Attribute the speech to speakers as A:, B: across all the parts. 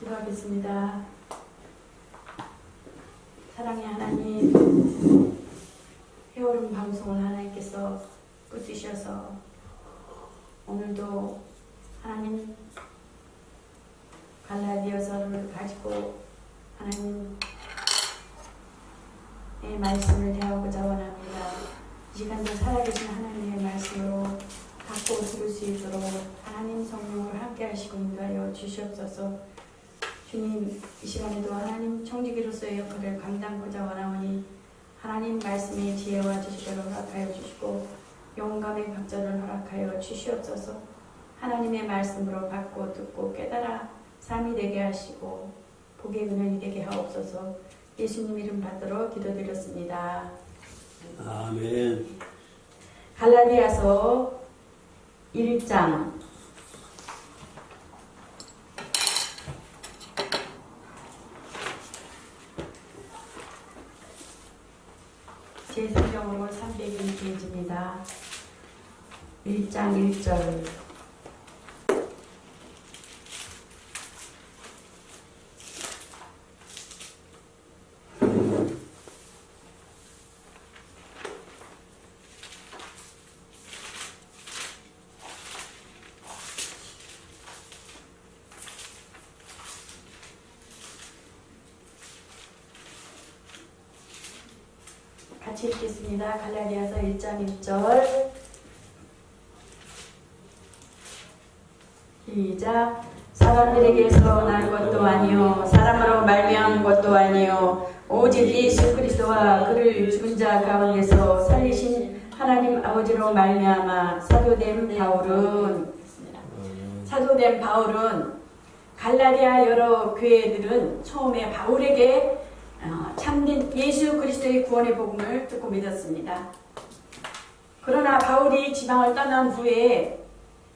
A: 기도하겠습니다. 사랑의 하나님, 해오름 방송을 하나님께서 붙드셔서 오늘도 하나님 갈라디아서를 가지고 하나님의 말씀을 대하고자 원합니다. 이 시간도 살아계신 하나님의 말씀으로 받고 들을 수 있도록 하나님 성령을 함께 하시고 인도하여 주시옵소서. 주님, 이 시간에도 하나님 청지기로서의 역할을 감당하고자 원하오니 하나님 말씀의 지혜와 지식을 허락하여 주시고 용감의 박자를 허락하여 주시옵소서. 하나님의 말씀으로 받고 듣고 깨달아 삶이 되게 하시고 복의 근원이 되게 하옵소서. 예수님 이름 받들어 기도드렸습니다.
B: 아멘.
A: 갈라디아서 1장 제 성경으로 302페이지입니다. 1장 1절. 같이 읽겠습니다. 갈라디아서 1장 1절 시작. 사람들에게서 난 것도 아니요 사람으로 말미암은 것도 아니요 오직 예수 그리스도와 그를 죽은 자 가운데서 살리신 하나님 아버지로 말미암아 사도된 바울은 갈라디아 여러 교회들은 처음에 바울에게 참된 예수 그리스도의 구원의 복음을 듣고 믿었습니다. 그러나 바울이 지방을 떠난 후에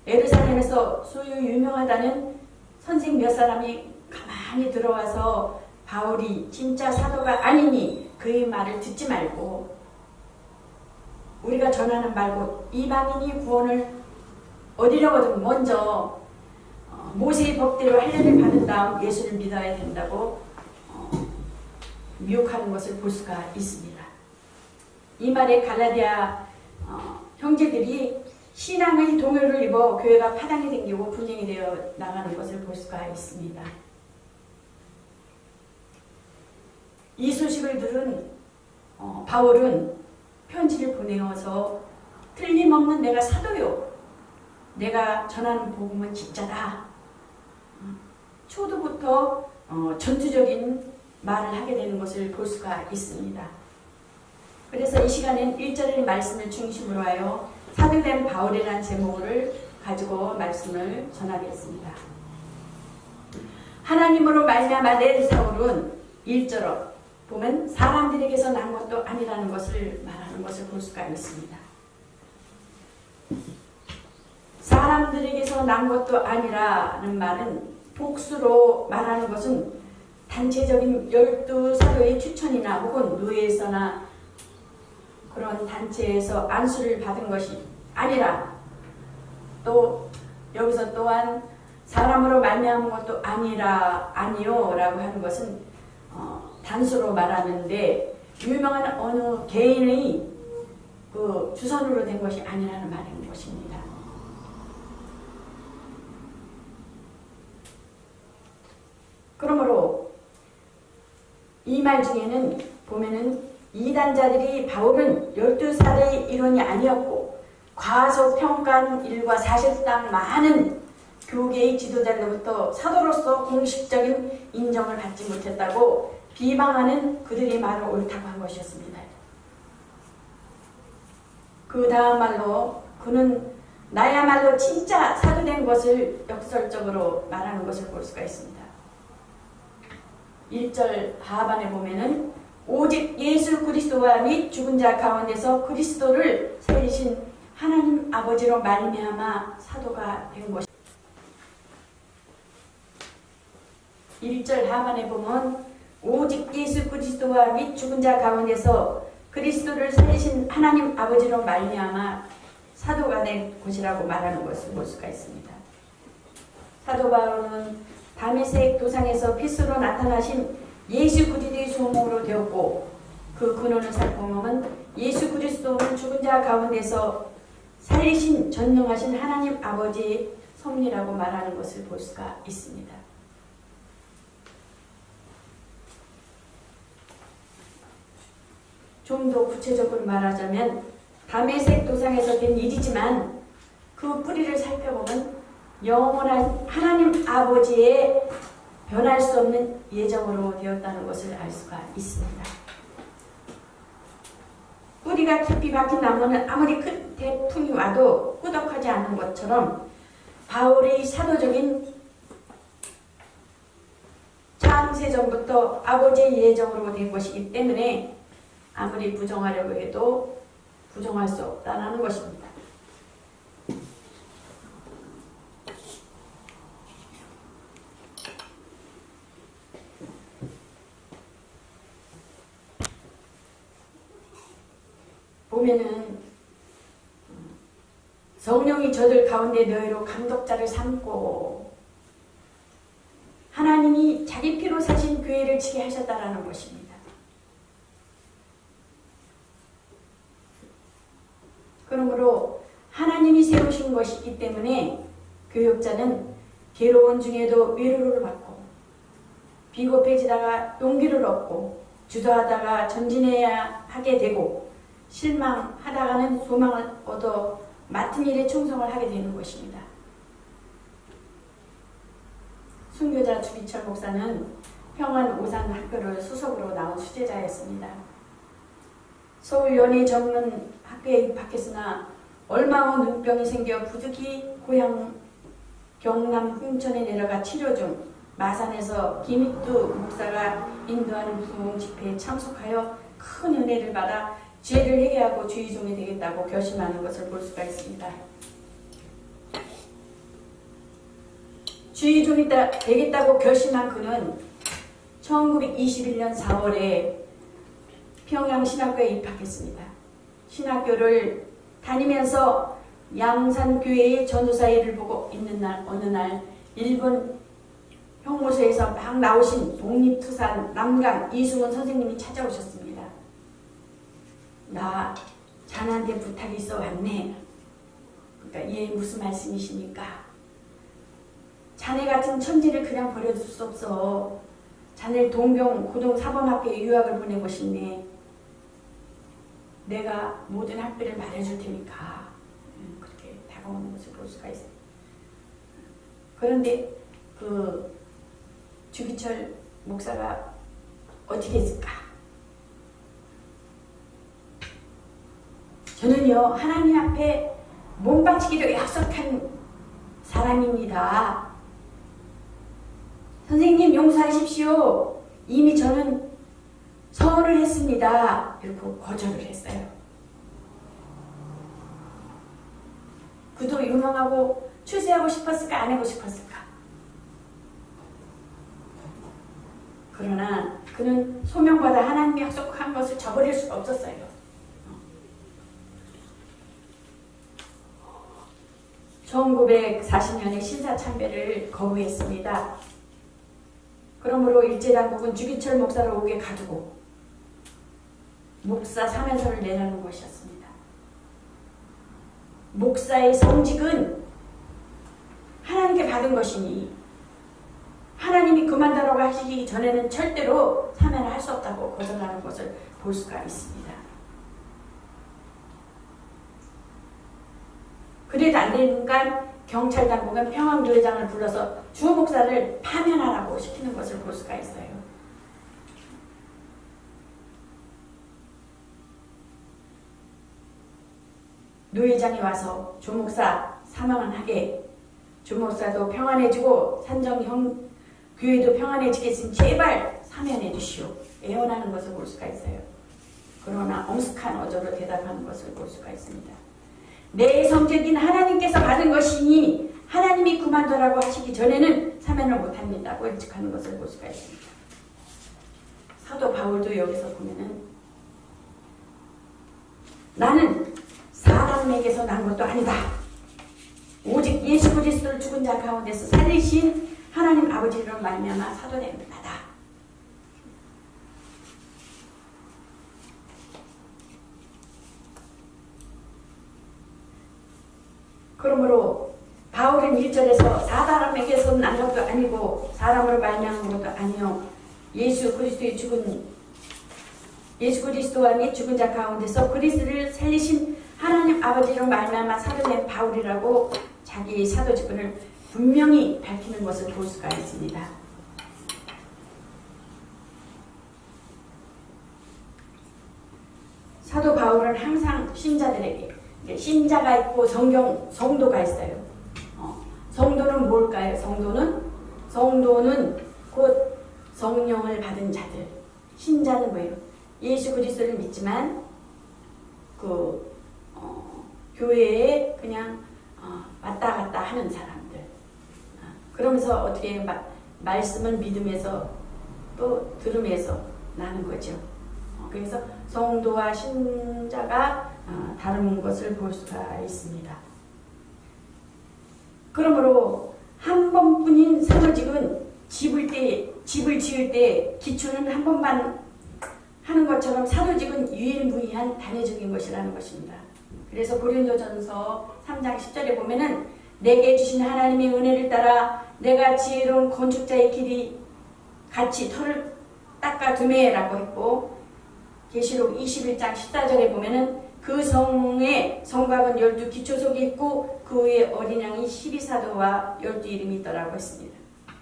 A: 예루살렘에서 소유 유명하다는 선생 몇 사람이 가만히 들어와서 바울이 진짜 사도가 아니니 그의 말을 듣지 말고 우리가 전하는 말고 이방인이 구원을 얻으려거든 먼저 모세의 법대로 할례를 받은 다음 예수를 믿어야 된다고 미혹하는 것을 볼 수가 있습니다. 이 말에 갈라디아 형제들이 신앙의 동요를 입어 교회가 파당이 생기고 분쟁이 되어 나가는 것을 볼 수가 있습니다. 이 소식을 들은 바울은 편지를 보내어서 틀림없는 내가 사도요. 내가 전하는 복음은 진짜다. 초도부터 전투적인 말을 하게 되는 것을 볼 수가 있습니다. 그래서 이 시간엔 1절의 말씀을 중심으로 하여 사도된 바울이라는 제목을 가지고 말씀을 전하겠습니다. 하나님으로 말미암아 낸 사울은 1절로 보면 사람들에게서 난 것도 아니라는 것을 말하는 것을 볼 수가 있습니다. 사람들에게서 난 것도 아니라는 말은 복수로 말하는 것은 단체적인 12사도의 추천이나 혹은 노예에서나 그런 단체에서 안수를 받은 것이 아니라 또 여기서 또한 사람으로 말미암은 것도 아니요 라고 하는 것은 단수로 말하는데 유명한 어느 개인의 그 주선으로 된 것이 아니라는 말인 것입니다. 그러므로 이 말 중에는 보면은 이단자들이 바울은 12살의 일원이 아니었고 과소평가한 일과 사실상 많은 교계의 지도자들로부터 사도로서 공식적인 인정을 받지 못했다고 비방하는 그들의 말을 옳다고 한 것이었습니다. 그 다음 말로 그는 나야말로 진짜 사도된 것을 역설적으로 말하는 것을 볼 수가 있습니다. 1절 하반에 보면은 오직 예수 그리스도와 및 죽은 자 가운데서 그리스도를 살리신 하나님 아버지로 말미암아 사도가 된 것입니다. 1절 하반에 보면 오직 예수 그리스도와 및 죽은 자 가운데서 그리스도를 살리신 하나님 아버지로 말미암아 사도가 된 곳이라고 말하는 것을 볼 수가 있습니다. 사도 바울은 다메섹 도상에서 빛으로 나타나신 예수 그리스도의 소명으로 되었고 그 근원을 살펴보면 예수 그리스도는 죽은 자 가운데서 살리신 전능하신 하나님 아버지의 섭리라고 말하는 것을 볼 수가 있습니다. 좀 더 구체적으로 말하자면 다메섹 도상에서 된 일이지만 그 뿌리를 살펴보면 영원한 하나님 아버지의 변할 수 없는 예정으로 되었다는 것을 알 수가 있습니다. 뿌리가 깊이 박힌 나무는 아무리 큰 태풍이 와도 꾸덕하지 않는 것처럼 바울의 사도적인 창세전부터 아버지의 예정으로 된 것이기 때문에 아무리 부정하려고 해도 부정할 수 없다는 것입니다. 보면은 성령이 저들 가운데 너희로 감독자를 삼고 하나님이 자기 피로 사신 교회를 지게 하셨다라는 것입니다. 그러므로 하나님이 세우신 것이기 때문에 교역자는 괴로운 중에도 위로를 받고 비겁해지다가 용기를 얻고 주저하다가 전진해야 하게 되고 실망하다가는 소망을 얻어 맡은 일에 충성을 하게 되는 것입니다. 순교자 주기철 목사는 평안오산학교를 수석으로 나온 수재자였습니다. 서울 연예 전문 학교에 입학했으나 얼마 후 눈병이 생겨 부득이 고향 경남 홍천에 내려가 치료 중 마산에서 김익두 목사가 인도하는 부흥 집회에 참석하여 큰 은혜를 받아 죄를 회개하고 주의종이 되겠다고 결심하는 것을 볼 수가 있습니다. 주의종이 되겠다고 결심한 그는 1921년 4월에 평양신학교에 입학했습니다. 신학교를 다니면서 양산교회의 전도사 일을 보고 있는 날 어느 날 일본 형무소에서 막 나오신 독립투산 남강 이승원 선생님이 찾아오셨습니다. 나 자네한테 부탁이 있어 왔네. 그러니까 얘 무슨 말씀이십니까? 자네 같은 천지를 그냥 버려둘 수 없어. 자네를 동경 고등사범학교에 유학을 보내고 싶네. 내가 모든 학비를 말해줄 테니까. 그렇게 다가오는 것을 볼 수가 있어요. 그런데 그 주기철 목사가 어떻게 했을까? 저는요 하나님 앞에 몸 바치기로 약속한 사람입니다. 선생님 용서하십시오. 이미 저는 서원을 했습니다. 이렇게 거절을 했어요. 그도 유명하고 출세하고 싶었을까 안 하고 싶었을까? 그러나 그는 소명받아 하나님이 약속한 것을 저버릴 수가 없었어요. 1940년에 신사참배를 거부했습니다. 그러므로 일제당국은 주기철 목사를 옥에 가두고 목사 사면서를 내놓는 것이었습니다. 목사의 성직은 하나님께 받은 것이니 하나님이 그만두라고 하시기 전에는 절대로 사면을 할 수 없다고 거절하는 것을 볼 수가 있습니다. 그래도 안 되니까 경찰 당국은 평안교회장을 불러서 주 목사를 파면하라고 시키는 것을 볼 수가 있어요. 노회장이 와서 주 목사 사망은 하게, 주 목사도 평안해지고 산정형 교회도 평안해지겠으니 제발 사면해 주시오. 애원하는 것을 볼 수가 있어요. 그러나 엄숙한 어조로 대답하는 것을 볼 수가 있습니다. 내 성적인 하나님께서 받은 것이니 하나님이 그만두라고 하시기 전에는 사면을 못합니다고 일축하는 것을 볼 수가 있습니다. 사도 바울도 여기서 보면은 나는 사람에게서 난 것도 아니다. 오직 예수 그리스도를 죽은 자 가운데서 살리신 하나님 아버지로 말미암아 사도된 바다. 그러므로 바울은 1절에서 사람에게서 난 것도 아니고 사람으로 말미암은 것도 아니요 예수 그리스도와 및 죽은 자 가운데서 그리스도를 살리신 하나님 아버지로 말미암아 사도된 바울이라고 자기의 사도직분을 분명히 밝히는 것을 볼 수가 있습니다. 사도 바울은 항상 신자들에게 신자가 있고 성도가 있어요. 성도는 뭘까요? 성도는 곧 성령을 받은 자들. 신자는 뭐예요? 예수 그리스도를 믿지만 교회에 그냥 왔다 갔다 하는 사람들. 그러면서 어떻게 말씀은 믿음에서 또 들음에서 나는 거죠. 그래서 성도와 신자가 다른 것을 볼 수가 있습니다. 그러므로 한 번뿐인 사도직은 집을 지을 때 기초는 한 번만 하는 것처럼 사도직은 유일무이한 단회적인 것이라는 것입니다. 그래서 고린도전서 3장 10절에 보면은 내게 주신 하나님의 은혜를 따라 내가 지혜로운 건축자의 길이 같이 터를 닦아두매라고 했고, 계시록 21장 14절에 보면은 그 성에 성곽은 12 기초석이 있고 그 위에 어린 양이 12사도와 12 이름이 있더라고 했습니다.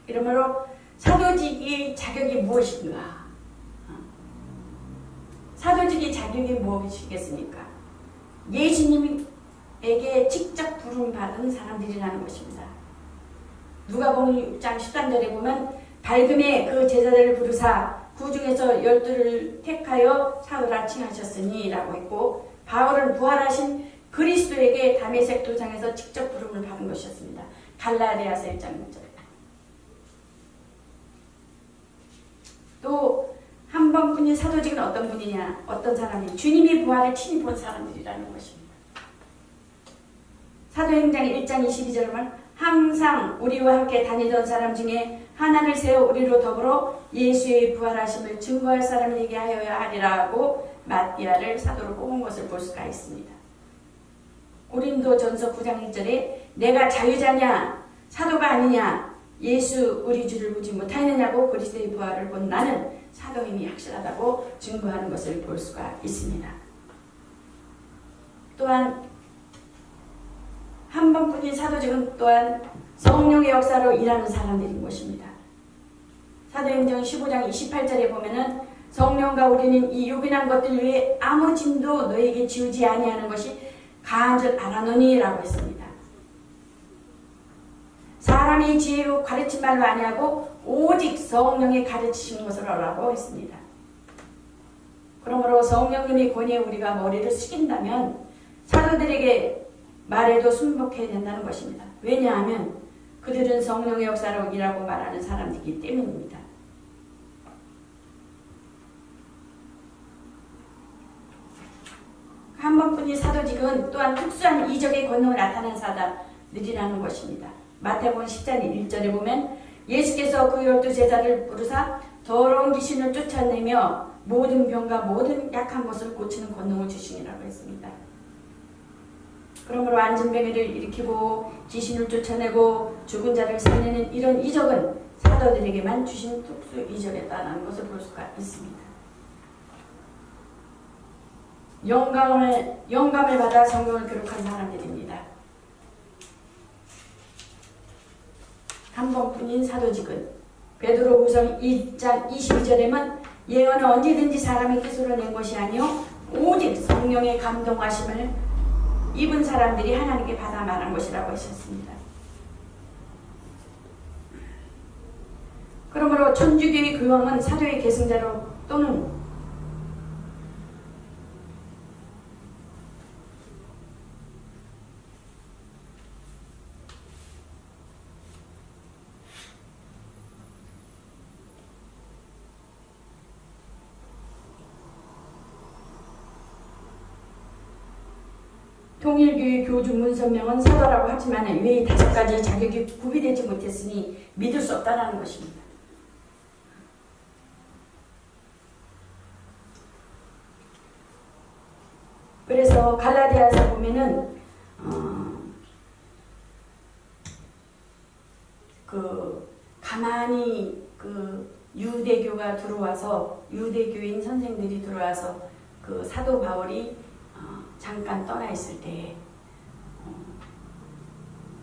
A: 그러므로 사도직의 자격이 무엇인가? 사도직의 자격이 무엇이겠습니까? 예수님에게 직접 부름받은 사람들이라는 것입니다. 누가복음 6장 13절에 보면 밝음에 그 제자들을 부르사 그 중에서 12를 택하여 사도라 칭하셨으니 라고 했고, 바울은 부활하신 그리스도에게 다메섹 도상에서 직접 부름을 받은 것이었습니다. 갈라디아서 1장 6절. 또 한 번뿐인 사도직은 어떤 분이냐? 어떤 사람이 주님의 부활을 친히 본 사람들이라는 것입니다. 사도행전 1장 22절에 보면 항상 우리와 함께 다니던 사람 중에 하나를 세워 우리로 더불어 예수의 부활하심을 증거할 사람에게 하여야 하리라고 마띠아를 사도로 뽑은 것을 볼 수가 있습니다. 고린도전서 9장 1절에 내가 자유자냐 사도가 아니냐 예수 우리 주를 보지 못하느냐고 그리스도의 부활을 본 나는 사도임이 확실하다고 증거하는 것을 볼 수가 있습니다. 또한 한 번뿐인 사도직은 또한 성령의 역사로 일하는 사람들인 것입니다. 사도행전 15장 28절에 보면은 성령과 우리는 이 요긴한 것들 위에 아무 짐도 너에게 지우지 아니하는 것이 가한 줄 알아노니라고 했습니다. 사람이 지혜로 가르친 말로 아니하고 오직 성령이 가르치신 것으로 라고 했습니다. 그러므로 성령님의 권위에 우리가 머리를 숙인다면 사도들에게 말해도 순복해야 된다는 것입니다. 왜냐하면 그들은 성령의 역사로 일하고 말하는 사람들이기 때문입니다. 한 번뿐인 사도직은 또한 특수한 이적의 권능을 나타낸 사람들이라는 것입니다. 마태복음 10장 1절에 보면 예수께서 그 12 제자를 부르사 더러운 귀신을 쫓아내며 모든 병과 모든 약한 것을 고치는 권능을 주시니라고 했습니다. 그러므로 안진병이를 일으키고 귀신을 쫓아내고 죽은 자를 살리는 이런 이적은 사도들에게만 주신 특수 이적이었다는 것을 볼 수가 있습니다. 영감을 받아 성경을 기록한 사람들입니다. 한 번뿐인 사도직은 베드로후서 2장 22절에만 예언은 언제든지 사람의 뜻으로 낸 것이 아니요 오직 성령의 감동하심을 입은 사람들이 하나님께 받아 말한 것이라고 하셨습니다. 그러므로 천주교의 교황은 사도의 계승자로 또는 통일교회 교주 문선명은 사도라고 하지만 외의 5가지 자격이 구비되지 못했으니 믿을 수 없다는 것입니다. 그래서 갈라디아서 보면은 가만히 유대교가 들어와서 유대교인 선생들이 들어와서 사도 바울이 잠깐 떠나 있을 때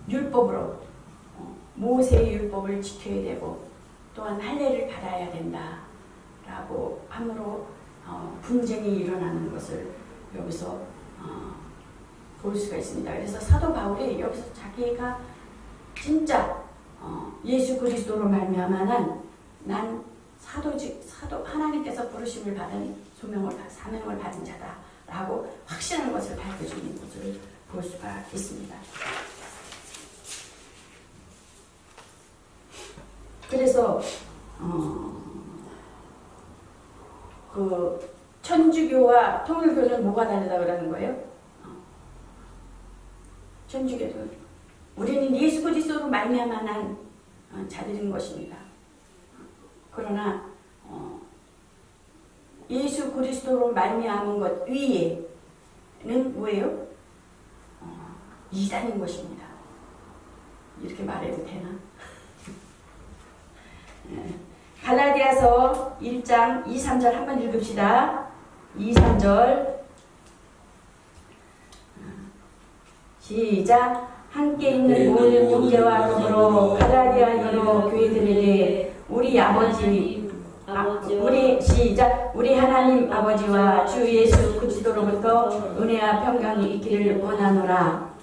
A: 율법으로 모세의 율법을 지켜야 되고 또한 할례를 받아야 된다라고 함으로 분쟁이 일어나는 것을 여기서 볼 수가 있습니다. 그래서 사도 바울이 여기서 자기가 진짜 예수 그리스도로 말미암아 난 사도 하나님께서 부르심을 받은 사명을 받은 자다라고 확신하는 것을 밝혀주는 것을 볼 수가 있습니다. 그래서 천주교와 통일교는 뭐가 다르다 그러는 거예요? 천주교도 우리는 예수 그리스도로 말미암아 난 자들인 것입니다. 그러나 예수 그리스도로 말미암은 것 위에는 뭐예요? 이단인 것입니다. 이렇게 말해도 되나? 갈라디아서 1장 2, 3절 한번 읽읍시다. 2, 3절 시작. 함께 있는 모든 형제와 더불어 갈라디아 여러 교회들에게 우리 하나님 아버지와 주 예수 그리스도로부터 은혜와 평강이 있기를 원하노라.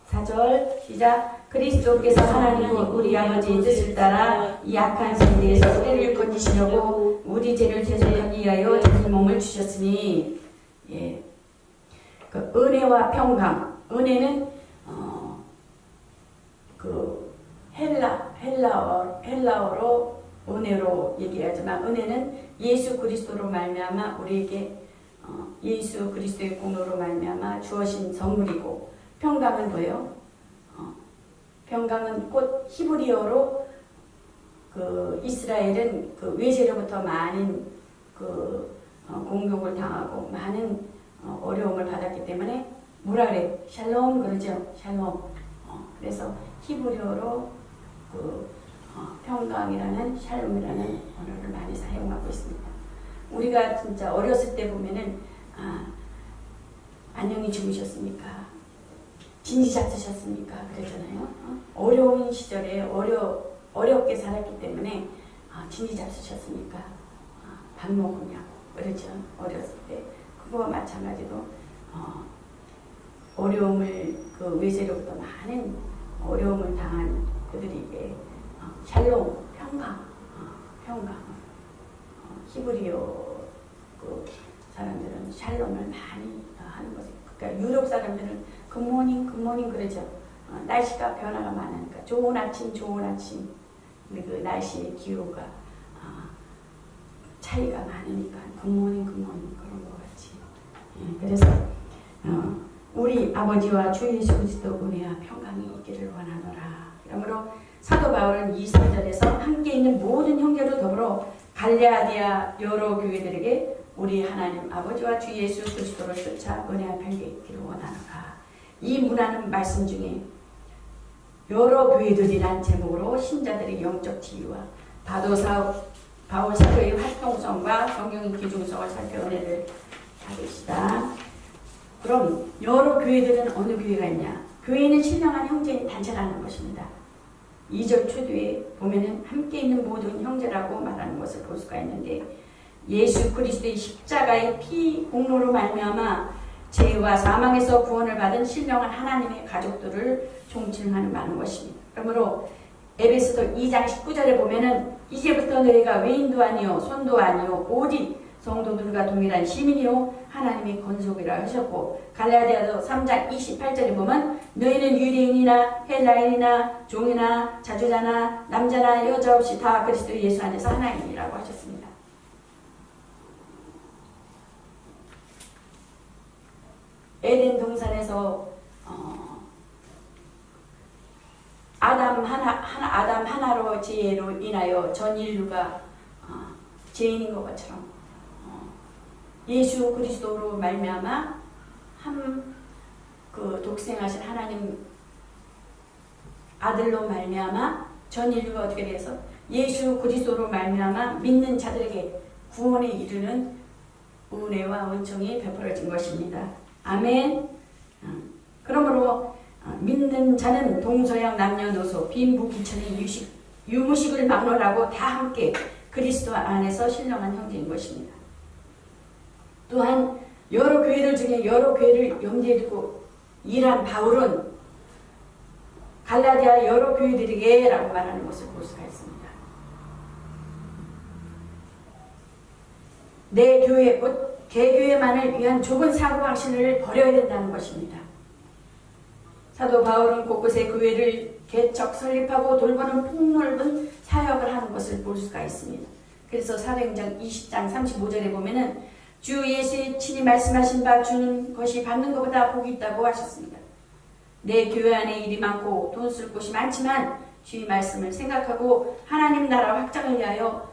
A: 4절 시작. 그리스도께서 하나님 우리 아버지의 뜻을 따라 이 악한 세대에서 우리를 건지시려고 우리 죄를 대속하기 위하여 자기 몸을 주셨으니 은혜와 평강. 은혜는 헬라어로 은혜로 얘기하지만 은혜는 예수 그리스도로 말미암아 우리에게 예수 그리스도의 공로로 말미암아 주어진 선물이고, 평강은 뭐예요? 평강은 곧 히브리어로 이스라엘은 외세로부터 많은 공격을 당하고 많은 어려움을 받았기 때문에 뭐라 그래? 샬롬 그러죠? 샬롬. 그래서 히브리어로 평강이라는 샬롬이라는 언어를 많이 사용하고 있습니다. 우리가 진짜 어렸을 때 보면은 안녕히 주무셨습니까? 진지 잡수셨습니까? 그랬잖아요. 어려운 시절에 어렵게 살았기 때문에 진지 잡수셨습니까? 밥 먹으냐고 그랬죠. 어렸을 때 그거와 마찬가지로 어려움을 외세로부터 많은 어려움을 당한 그들에게 샬롬 평강 히브리어 사람들은 샬롬을 많이 하는 거죠. 그러니까 유럽 사람들은 굿모닝 그러죠. 날씨가 변화가 많으니까 좋은 아침. 근데 그 날씨의 기후가 차이가 많으니까 굿모닝 그런 것 같이. 그래서 우리 아버지와 주 예수 그리스도 은혜와 평강이 있기를 원하노라. 그러므로 사도 바울은 2, 3절에서 함께 있는 모든 형제로 더불어 갈라디아 여러 교회들에게 우리 하나님 아버지와 주 예수 그리스도를 쫓아 은혜와 평강이 있기를 원하노라. 이 문하는 말씀 중에 여러 교회들이란 제목으로 신자들의 영적 지위와 바울 사도의 활동성과 성경의 기중성을 살펴 은혜를 받읍시다. 그럼 여러 교회들은 어느 교회가 있냐? 교회는 신령한 형제인 단체라는 것입니다. 2절 초두에 보면은 함께 있는 모든 형제라고 말하는 것을 볼 수가 있는데, 예수 그리스도의 십자가의 피 공로로 말미암아 죄와 사망에서 구원을 받은 신령한 하나님의 가족들을 총칭하는 많은 것입니다. 그러므로 에베소서 2장 19절에 보면은 이제부터 너희가 외인도 아니요 손도 아니요 오직 성도들과 동일한 시민이요 하나님의 권속이라 하셨고, 갈라디아서 3장 28절에 보면 너희는 유대인이나 헬라인이나 종이나 자주자나 남자나 여자 없이 다 그리스도 예수 안에서 하나님이라고 하셨습니다. 에덴 동산에서 아담 하나로 죄로 인하여 전 인류가 죄인인 것처럼 예수 그리스도로 말미암아 그 독생하신 하나님 아들로 말미암아 전 인류가 어떻게 돼서 예수 그리스도로 말미암아 믿는 자들에게 구원에 이르는 은혜와 은총이 베풀어진 것입니다. 아멘. 그러므로 믿는 자는 동서양 남녀노소 빈부귀천의 유무식을 막론하고 다 함께 그리스도 안에서 신령한 형제인 것입니다. 또한 여러 교회들 중에 여러 교회를 염두에 두고 일한 바울은 갈라디아 여러 교회들에게 라고 말하는 것을 볼 수가 있습니다. 내 교회 곧 개교회만을 위한 좁은 사고방식을 버려야 된다는 것입니다. 사도 바울은 곳곳에 교회를 개척 설립하고 돌보는 폭넓은 사역을 하는 것을 볼 수가 있습니다. 그래서 사도행전 20장 35절에 보면은 주 예수의 친히 말씀하신 바 주는 것이 받는 것보다 복이 있다고 하셨습니다. 내 교회 안에 일이 많고 돈 쓸 곳이 많지만 주의 말씀을 생각하고 하나님 나라 확장을 위하여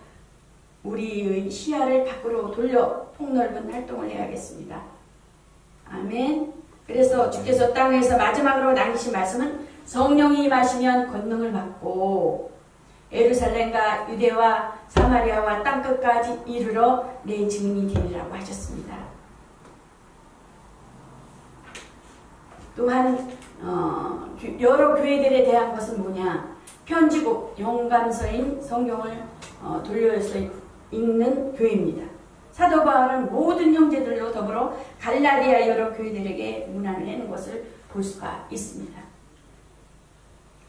A: 우리의 시야를 밖으로 돌려 폭넓은 활동을 해야겠습니다. 아멘. 그래서 주께서 땅에서 마지막으로 남기신 말씀은 성령이 임하시면 권능을 받고 예루살렘과 유대와 사마리아와 땅끝까지 이르러 내 증인이 되리라고 하셨습니다. 또한 여러 교회들에 대한 것은 뭐냐? 편지고 영감서인 성경을 돌려서 읽는 교회입니다. 사도 바울은 모든 형제들로 더불어 갈라디아 여러 교회들에게 문안을 내는 것을 볼 수가 있습니다.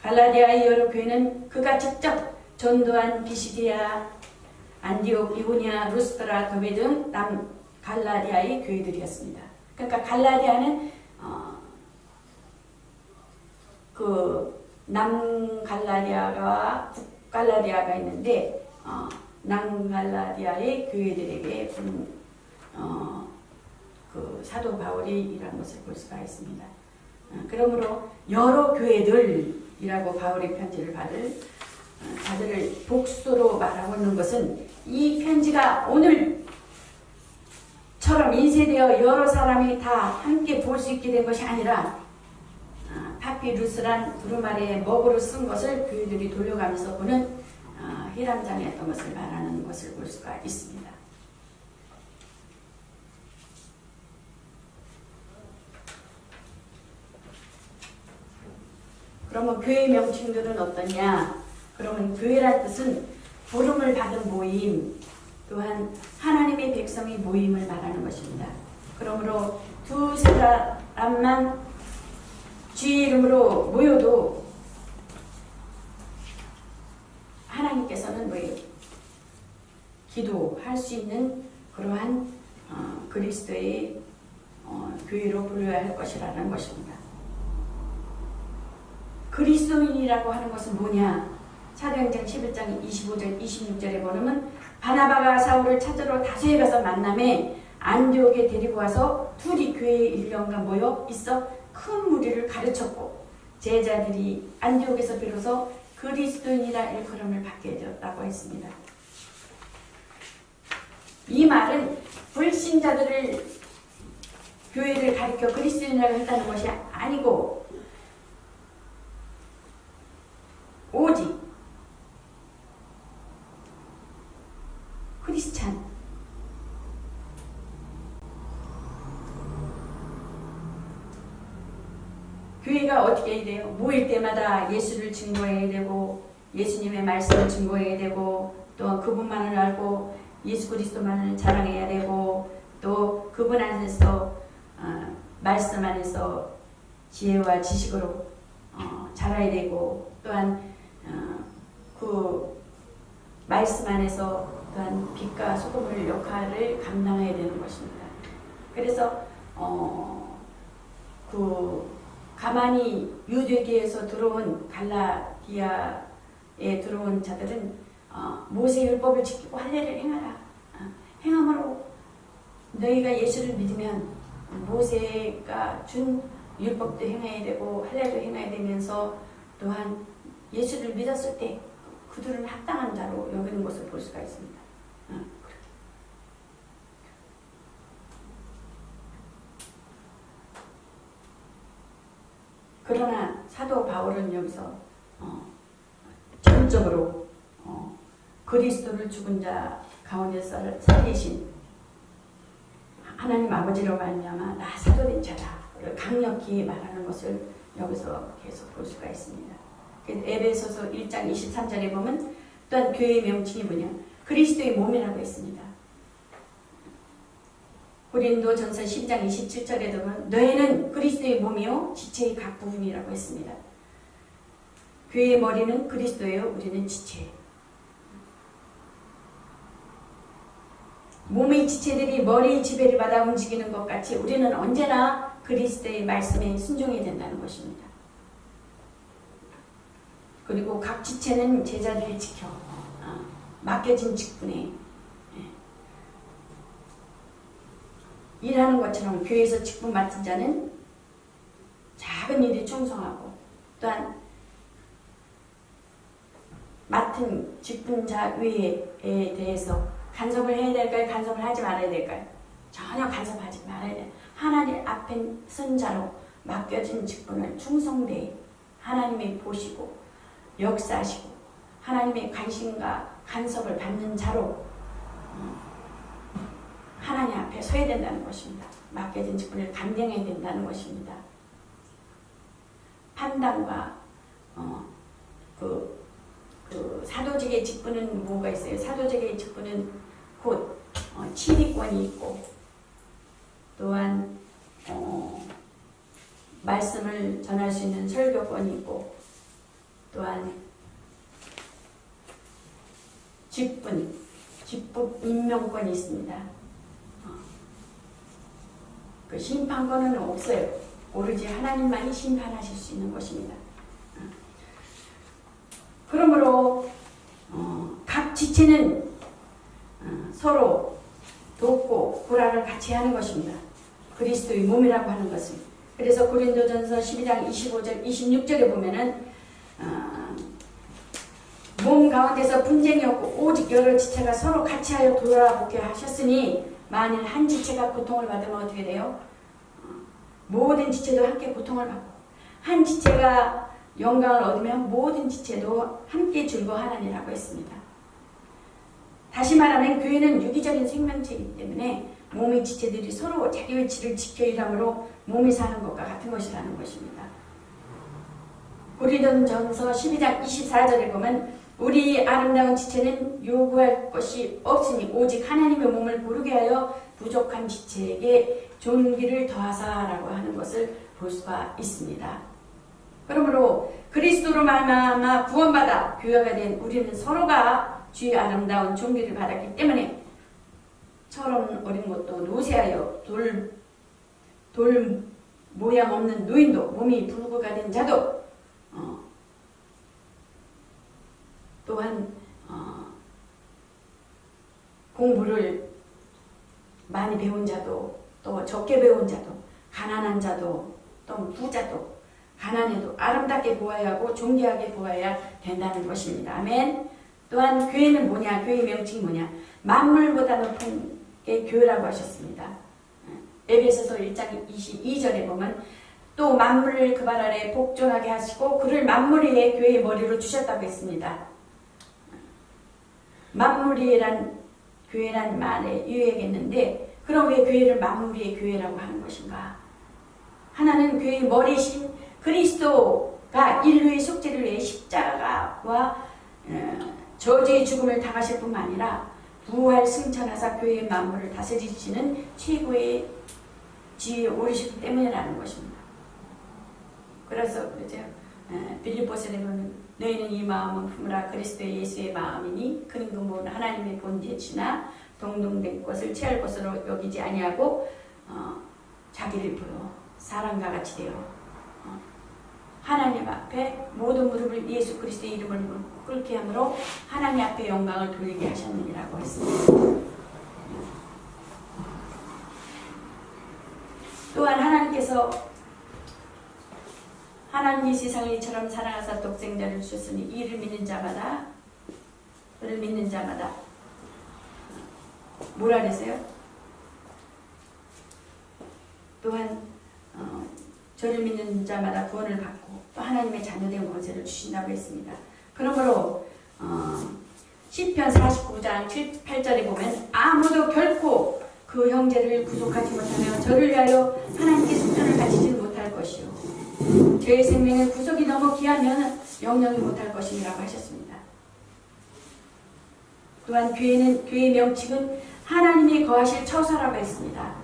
A: 갈라디아의 여러 교회는 그가 직접 전도한 비시디아, 안디옥, 이고니아, 루스드라, 더베 등 남 갈라디아의 교회들이었습니다. 그러니까 갈라디아는 그 남갈라디아와 북갈라디아가 있는데 남갈라디아의 교회들에게 그 사도 바울이 일한 것을 볼 수가 있습니다. 그러므로 여러 교회들이라고 바울의 편지를 받을 자들을 복수로 말하고 있는 것은 이 편지가 오늘처럼 인쇄되어 여러 사람이 다 함께 볼 수 있게 된 것이 아니라 파피루스란 두루마리에 먹으로 쓴 것을 교회들이 돌려가면서 보는 희람장이었던 것을 말하는 것을 볼 수가 있습니다. 그러면 교회 명칭들은 어떠냐? 그러면 교회란 뜻은 부름을 받은 모임, 또한 하나님의 백성의 모임을 말하는 것입니다. 그러므로 두세 사람만 주의 이름으로 모여도 하나님께서는 기도할 수 있는 그러한 그리스도의 교회로 불러야 할 것이라는 것입니다. 그리스도인이라고 하는 것은 뭐냐? 사도행전 11장 25절 26절에 보면 바나바가 사울을 찾으러 다소에 가서 만남에 안디옥에 데리고 와서 둘이 교회에 1년간 모여 있어 큰 무리를 가르쳤고 제자들이 안디옥에서 비로소 그리스도인이라 일컬음을 받게 되었다고 했습니다. 이 말은 불신자들을 교회를 가리켜 그리스도인이라고 했다는 것이 아니고 오직 크리스찬 교회가 어떻게 해야 돼요? 모일 때마다 예수를 증거해야 되고 예수님의 말씀을 증거해야 되고 또 그분만을 알고 예수 그리스도만을 자랑해야 되고 또 그분 안에서 말씀 안에서 지혜와 지식으로 자라야 되고 또한 그 말씀 안에서 또한 빛과 소금의 역할을 감당해야 되는 것입니다. 그래서 가만히 유대계에서 들어온 갈라디아에 들어온 자들은 모세의 율법을 지키고 할례를 행하라. 행함으로 너희가 예수를 믿으면 모세가 준 율법도 행해야 되고 할례도 행해야 되면서 또한 예수를 믿었을 때 그들은 합당한 자로 여기는 것을 볼 수가 있습니다. 그러나 사도 바울은 여기서 전적으로 그리스도를 죽은 자 가운데서 살리신 하나님 아버지로 말미암아 나 사도된 자다를 강력히 말하는 것을 여기서 계속 볼 수가 있습니다. 에베소서 1장 23절에 보면 또한 교회의 명칭이 뭐냐? 그리스도의 몸이라고 했습니다. 고린도전서 10장 27절에도 보면 너희는 그리스도의 몸이요 지체의 각 부분이라고 했습니다. 교회의 머리는 그리스도예요. 우리는 지체. 몸의 지체들이 머리의 지배를 받아 움직이는 것 같이 우리는 언제나 그리스도의 말씀에 순종해야 된다는 것입니다. 그리고 각 지체는 제자들이 지켜 맡겨진 직분에 일하는 것처럼 교회에서 직분 맡은 자는 작은 일에 충성하고 또한 맡은 직분자 외에 대해서 간섭을 해야 될까요? 간섭을 하지 말아야 될까요? 전혀 간섭하지 말아야 돼요. 하나님 앞에 선 자로 맡겨진 직분을 충성되이 하나님이 보시고 역사하시고 하나님의 관심과 간섭을 받는 자로 하나님 앞에 서야 된다는 것입니다. 맡겨진 직분을 감당해야 된다는 것입니다. 판단과 사도직의 직분은 뭐가 있어요? 사도직의 직분은 곧 치리권이 있고 또한 말씀을 전할 수 있는 설교권이 있고 또한 직분 임명권이 있습니다. 그 심판권은 없어요. 오로지 하나님만이 심판하실 수 있는 것입니다. 그러므로 각 지체는 서로 돕고 구라를 같이 하는 것입니다. 그리스도의 몸이라고 하는 것은. 그래서 고린도전서 12장 25절 26절에 보면은 몸 가운데서 분쟁이 없고 오직 여러 지체가 서로 같이 하여 돌아보게 하셨으니 만일 한 지체가 고통을 받으면 어떻게 돼요? 모든 지체도 함께 고통을 받고 한 지체가 영광을 얻으면 모든 지체도 함께 즐거워하느니라고 했습니다. 다시 말하면 교회는 유기적인 생명체이기 때문에 몸의 지체들이 서로 자기 위치를 지켜 일함으로 몸이 사는 것과 같은 것이라는 것입니다. 고린도전서 12장 24절에 보면 우리 아름다운 지체는 요구할 것이 없으니 오직 하나님의 몸을 고르게 하여 부족한 지체에게 존귀를 더하사라고 하는 것을 볼 수가 있습니다. 그러므로 그리스도로 말미암아 구원받아 교회가 된 우리는 서로가 주의 아름다운 존귀를 받았기 때문에 철없는 어린 것도 노쇠하여 돌 모양 없는 노인도 몸이 불구가 된 자도 또한 공부를 많이 배운 자도 또 적게 배운 자도 가난한 자도 또 부자도 가난해도 아름답게 보아야 하고 존귀하게 보아야 된다는 것입니다. 아멘. 또한 교회는 뭐냐? 교회의 명칭이 뭐냐? 만물보다 높은 게 교회라고 하셨습니다. 에베소서 1장 22절에 보면 또 만물을 그 발 아래 복종하게 하시고 그를 만물 위에 교회의 머리로 주셨다고 했습니다. 만물 위에란 교회란 말에 유의하겠는데 그럼 왜 교회를 만물 위의 교회라고 하는 것인가? 하나는 교회의 머리신 그리스도가 인류의 속죄를 위해 십자가와 저주의 죽음을 당하실 뿐만 아니라 부활 승천하사 교회의 만물을 다스리시는 최고의 지위에 오르셨기 때문이라는 것입니다. 그래서 그러죠. 빌립보서에 보면 너희는 이 마음은 품으라 그리스도 예수의 마음이니 그는 근본 하나님의 본체시나 동등된 것을 취할 것으로 여기지 아니하고 자기를 보여 사람과 같이 되어 하나님 앞에 모든 무릎을 예수 그리스도의 이름을 꿇게 함으로 하나님 앞에 영광을 돌리게 하셨느니라고 했습니다. 또한 하나님께서 하나님이 세상을 이처럼 사랑하사 독생자를 주셨으니 이를 믿는 자마다 그를 믿는 자마다 뭐라 그랬어요? 또한 저를 믿는 자마다 구원을 받고 또 하나님의 자녀된 권세를 주신다고 했습니다. 그러므로 시편 49장 7, 8절에 보면 아무도 결코 그 형제를 구속하지 못하며 저를 위하여 하나님께 속전을 바치지 못할 것이요 죄의 생명의 구속이 너무 귀하면 영영이 못할 것이라고 하셨습니다. 또한 교회의 명칭은 하나님이 거하실 처소라고 했습니다.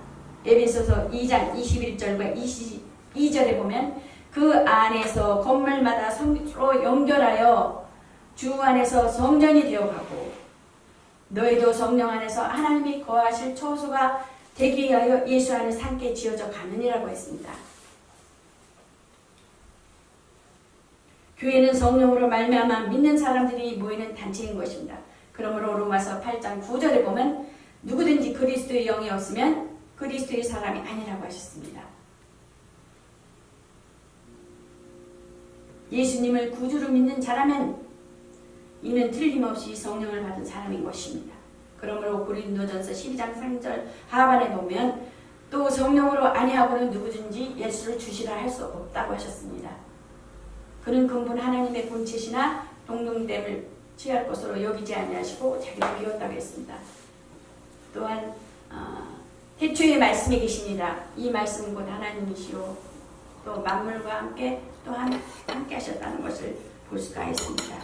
A: 에베소서 2장 21절과 22절에 보면 그 안에서 건물마다 성으로 연결하여 주 안에서 성전이 되어가고 너희도 성령 안에서 하나님이 거하실 처소가 되기 위하여 예수 안에서 함께 지어져 가느니라고 했습니다. 교회는 성령으로 말미암아 믿는 사람들이 모이는 단체인 것입니다. 그러므로 로마서 8장 9절에 보면 누구든지 그리스도의 영이 없으면 그리스도의 사람이 아니라고 하셨습니다. 예수님을 구주로 믿는 자라면 이는 틀림없이 성령을 받은 사람인 것입니다. 그러므로 고린도전서 12장 3절 하반에 보면 또 성령으로 아니하고는 누구든지 예수를 주시라 할 수 없다고 하셨습니다. 그는 근본 하나님의 본체시나 동등됨을 취할 것으로 여기지 아니하시고 자기를 비웠다고 했습니다. 또한 태초에 말씀이 계시니라 이 말씀은 곧 하나님이시오 또 만물과 함께 또 함께 하셨다는 것을 볼 수가 있습니다.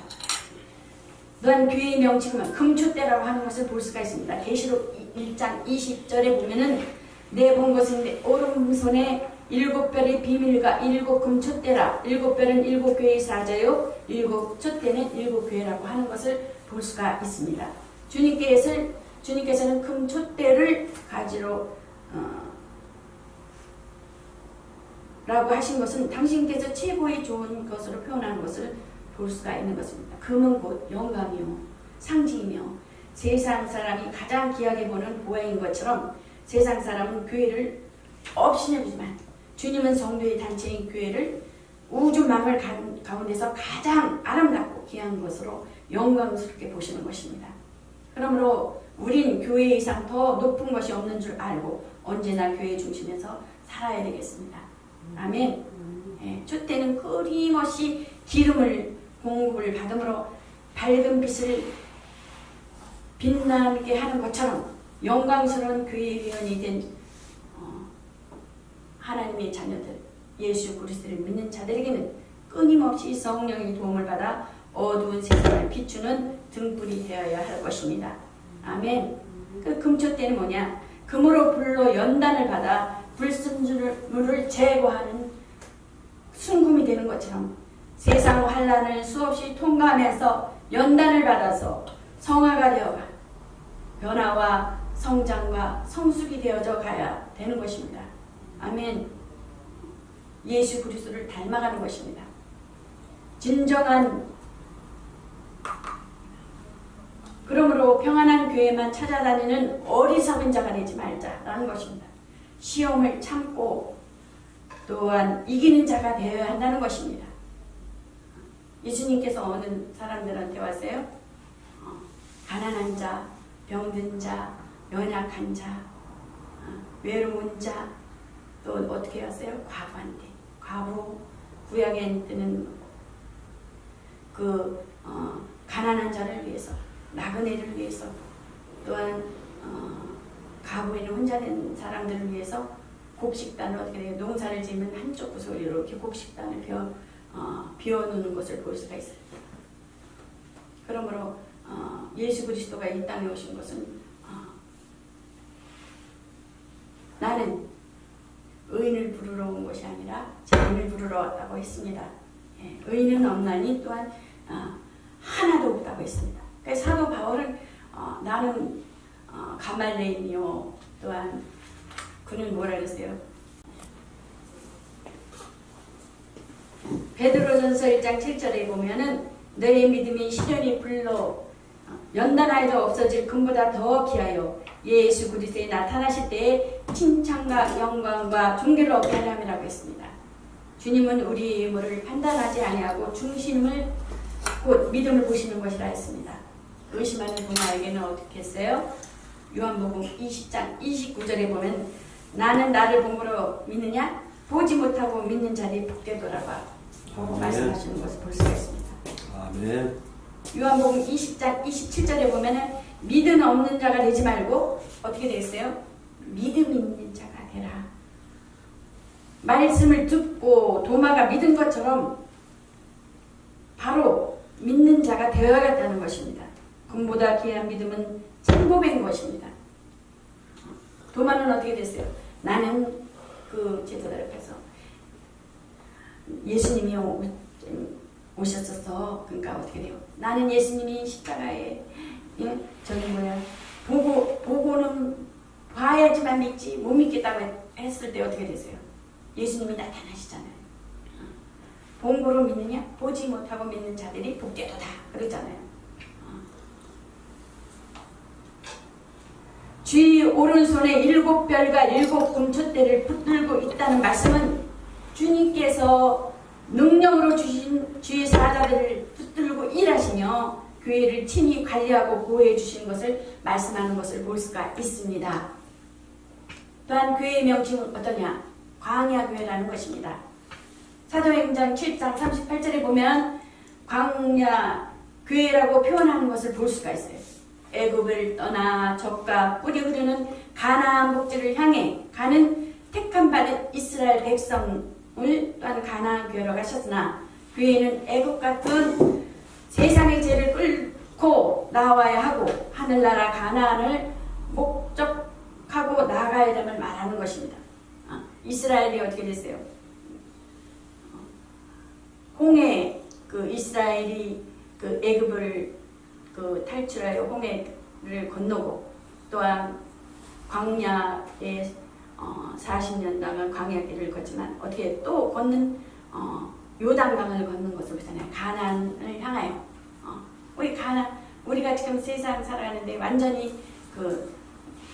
A: 또한 교회의 명칭은 금초대라고 하는 것을 볼 수가 있습니다. 계시록 1장 20절에 보면은 내 본 것은 내 오른손에 7별의 비밀과 7 금초대라 7별은 7교회의 사자요 7 촛대는 7교회라고 하는 것을 볼 수가 있습니다. 주님께서는 금초대를 가지로 라고 하신 것은 당신께서 최고의 좋은 것으로 표현하는 것을 볼 수가 있는 것입니다. 금은 곧 영광이요 상징이며 세상 사람이 가장 귀하게 보는 보행인 것처럼 세상 사람은 교회를 업신여기지만 주님은 성도의 단체인 교회를 우주 만물 가운데서 가장 아름답고 귀한 것으로 영광스럽게 보시는 것입니다. 그러므로 우린 교회 이상 더 높은 것이 없는 줄 알고 언제나 교회 중심에서 살아야 되겠습니다. 아멘. 촛대는 끊임없이 기름을 공급을 받음으로 밝은 빛을 빛나게 하는 것처럼 영광스러운 교회의 회원이 된 하나님의 자녀들 예수 그리스도를 믿는 자들에게는 끊임없이 성령의 도움을 받아 어두운 세상을 비추는 등불이 되어야 할 것입니다. 아멘. 그 금초대는 뭐냐? 금으로 불로 연단을 받아 불순물을 제거하는 순금이 되는 것처럼 세상 환난을 수없이 통과하면서 연단을 받아서 성화가 되어가 변화와 성장과 성숙이 되어져 가야 되는 것입니다. 아멘. 예수 그리스도를 닮아가는 것입니다. 진정한 그러므로 평안한 교회만 찾아다니는 어리석은 자가 되지 말자라는 것입니다. 시험을 참고 또한 이기는 자가 되어야 한다는 것입니다. 예수님께서 어느 사람들한테 왔어요? 가난한 자, 병든 자, 연약한 자, 외로운 자, 또 어떻게 왔어요? 과부한테. 과부, 구약에는 그 가난한 자를 위해서, 나그네를 위해서, 또한 가부에는 혼자 된 사람들을 위해서 곡식단을 어떻게 해요? 농사를 지으면 한쪽 구석을 이렇게 곡식단을 비워놓는 것을 볼 수가 있어요. 그러므로 예수 그리스도가 이 땅에 오신 것은 나는 의인을 부르러 온 것이 아니라 죄인을 부르러 왔다고 했습니다. 예, 의인은 없나니 또한 하나도 없다고 했습니다. 그래서 사도 바울은 나는 가말레인이요 또한 그는 뭐라 그랬어요? 베드로전서 1장 7절에 보면은 너의 믿음이 시련이 불로 연단하여도 없어질 금보다 더 귀하여 예수 그리스도에 나타나실 때에 칭찬과 영광과 존귀를 얻게 하려 함이라고 했습니다. 주님은 우리의 의무를 판단하지 아니하고 중심을 곧 믿음을 보시는 것이라 했습니다. 의심하는 동아에게는 어떻게 했어요? 요한복음 20장 29절에 보면 나는 나를 본거로 믿느냐? 보지 못하고 믿는 자들이 복되더라고 보고 말씀하시는 것을 볼 수가 있습니다.
B: 아멘.
A: 요한복음 20장 27절에 보면은 믿음 없는 자가 되지 말고 어떻게 되겠어요? 믿음 있는 자가 되라. 말씀을 듣고 도마가 믿은 것처럼 바로 믿는 자가 되어야겠다는 것입니다. 금보다 귀한 믿음은 천보배인 것입니다. 도마는 어떻게 됐어요? 나는 그 제자들 앞에서 예수님이 오셨었어. 그러니까 어떻게 돼요? 나는 예수님이 십자가에 저기 보고는 봐야지만 믿지 못 믿겠다고 했을 때 어떻게 되세요? 예수님이 나타나시잖아요. 본고로 믿느냐? 보지 못하고 믿는 자들이 복되도다. 그러잖아요. 주의 오른손에 7별과 7 금촛대를 붙들고 있다는 말씀은 주님께서 능력으로 주신 주의 사자들을 붙들고 일하시며 교회를 친히 관리하고 보호해 주시는 것을 말씀하는 것을 볼 수가 있습니다. 또한 교회의 명칭은 어떠냐? 광야교회라는 것입니다. 사도행전 7장 38절에 보면 광야교회라고 표현하는 것을 볼 수가 있어요. 애굽을 떠나 적과 뿌리 흐르는 가나안 복지를 향해 가는 택함 받은 이스라엘 백성을 또한 가나안 교회로 하셨으나 교회는 애굽 같은 세상의 죄를 끌고 나와야 하고 하늘나라 가나안을 목적하고 나아가야 됨을 말하는 것입니다. 이스라엘이 어떻게 됐어요? 홍해 그 이스라엘이 그 애굽을 그 탈출하여 홍해를 건너고 또한 광야에 40년 동안 광야길을 걷지만 어떻게 또 걷는 요단강을 걷는 것을 보잖아요. 가나안을 향하여 우리가 지금 세상 살아가는데 완전히 그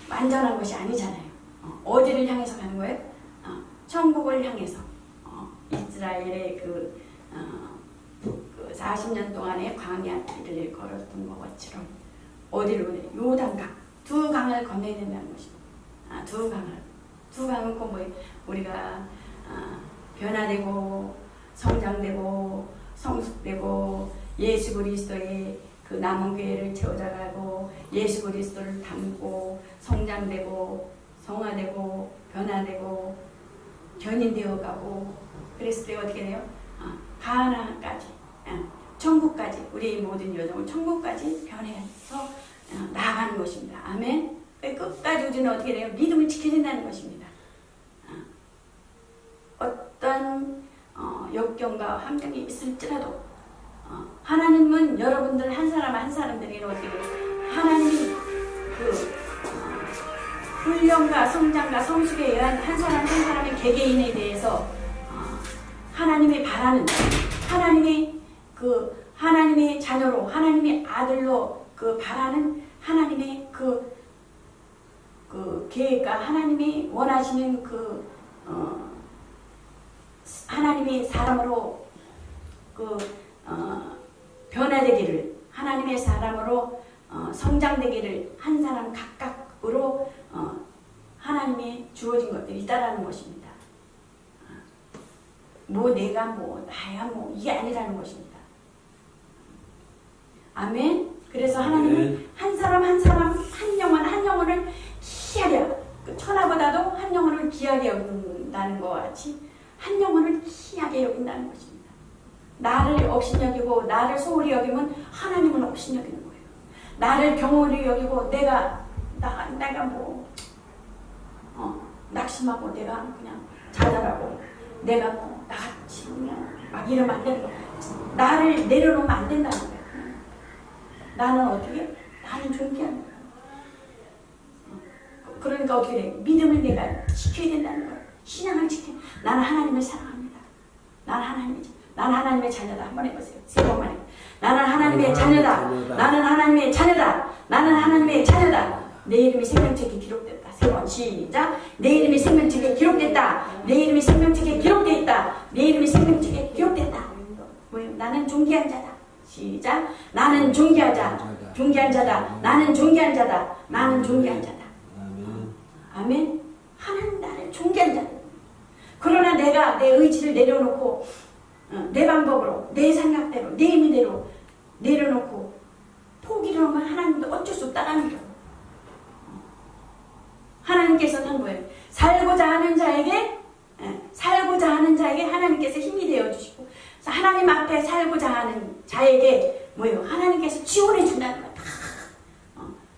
A: 완전한 것이 아니잖아요. 어디를 향해서 가는 거예요? 천국을 향해서 이스라엘의 그 40년 동안의 광야길을 걸었던 것처럼 어디로 가요? 요단강 두 강을 건너야 된다는 것입니다. 두 강은 꼭 뭐예요? 우리가 변화되고 성장되고 성숙되고 예수 그리스도의 그 남은 교회를 채워나가고 예수 그리스도를 담고 성장되고 성화되고 변화되고 견인되어가고 그랬을 때 어떻게 돼요? 가나안까지 천국까지 우리의 모든 여정을 천국까지 변해서 나아가는 것입니다. 아멘. 끝까지 우리는 어떻게 돼요? 믿음을 지켜야 된다는 것입니다. 어떤 역경과 환경이 있을지라도 하나님은 여러분들 한 사람 한 사람들에게 어떻게 돼요? 하나님이 그 훈련과 성장과 성숙에 의한 한 사람 한 사람의 개개인에 대해서 하나님이 바라는 하나님의 자녀로 하나님의 아들로 그 바라는 하나님의 그 계획과 하나님이 원하시는 하나님의 사람으로 변화되기를 하나님의 사람으로 성장되기를 한 사람 각각으로 하나님이 주어진 것들이 있다라는 것입니다. 내가 나야 이게 아니라는 것입니다. 아멘. 그래서 하나님은 한 사람 한 영혼 한 영혼을 귀하게 천하보다도 한 영혼을 귀하게 여긴다는 것 같이 한 영혼을 귀하게 여긴다는 것입니다. 나를 업신여기고 나를 소홀히 여기면 하나님은 업신여기는 거예요. 나를 경홀히 여기고 내가 낙심하고 내가 그냥 자잘하고 내가 나같이 그냥 막 이러면 안 되는 거예요. 나를 내려놓으면 안 된다는 거예요. 나는 어떻게? 나는 존귀한 거예요. 그러니까 어떻게 돼? 믿음을 내가 지켜야 된다는 거예요. 신앙을 지켜. 나는 하나님을 사랑합니다. 나는 하나님의 자녀다. 한번 해보세요. 3번만 해. 나는 하나님의 자녀다. 나는 하나님의 자녀다. 나는 하나님의 자녀다. 내 이름이 생명책에 기록됐다. 세 번 시작. 내 이름이 생명책에 기록됐다. 내 이름이 생명책에 기록됐다. 내 이름이 생명책에 기록됐다. 뭐예요? 나는 존귀한 자다. 시작. 나는 존귀한 자. 존귀한 자다. 나는 존귀한 자다. 나는 존귀한 자다. 아멘. 하나님 나를 존귀한 자다. 그러나 내가 내 의지를 내려놓고 내 방법으로, 내 생각대로, 내 의미대로 내려놓고 포기를 하면 하나님도 어쩔 수 없다는 거예요. 하나님께서는 뭐예요? 살고자 하는 자에게 하나님께서 힘이 되어 주시고, 하나님 앞에 살고자 하는 자에게 뭐예요? 하나님께서 지원해 준다는 거예요.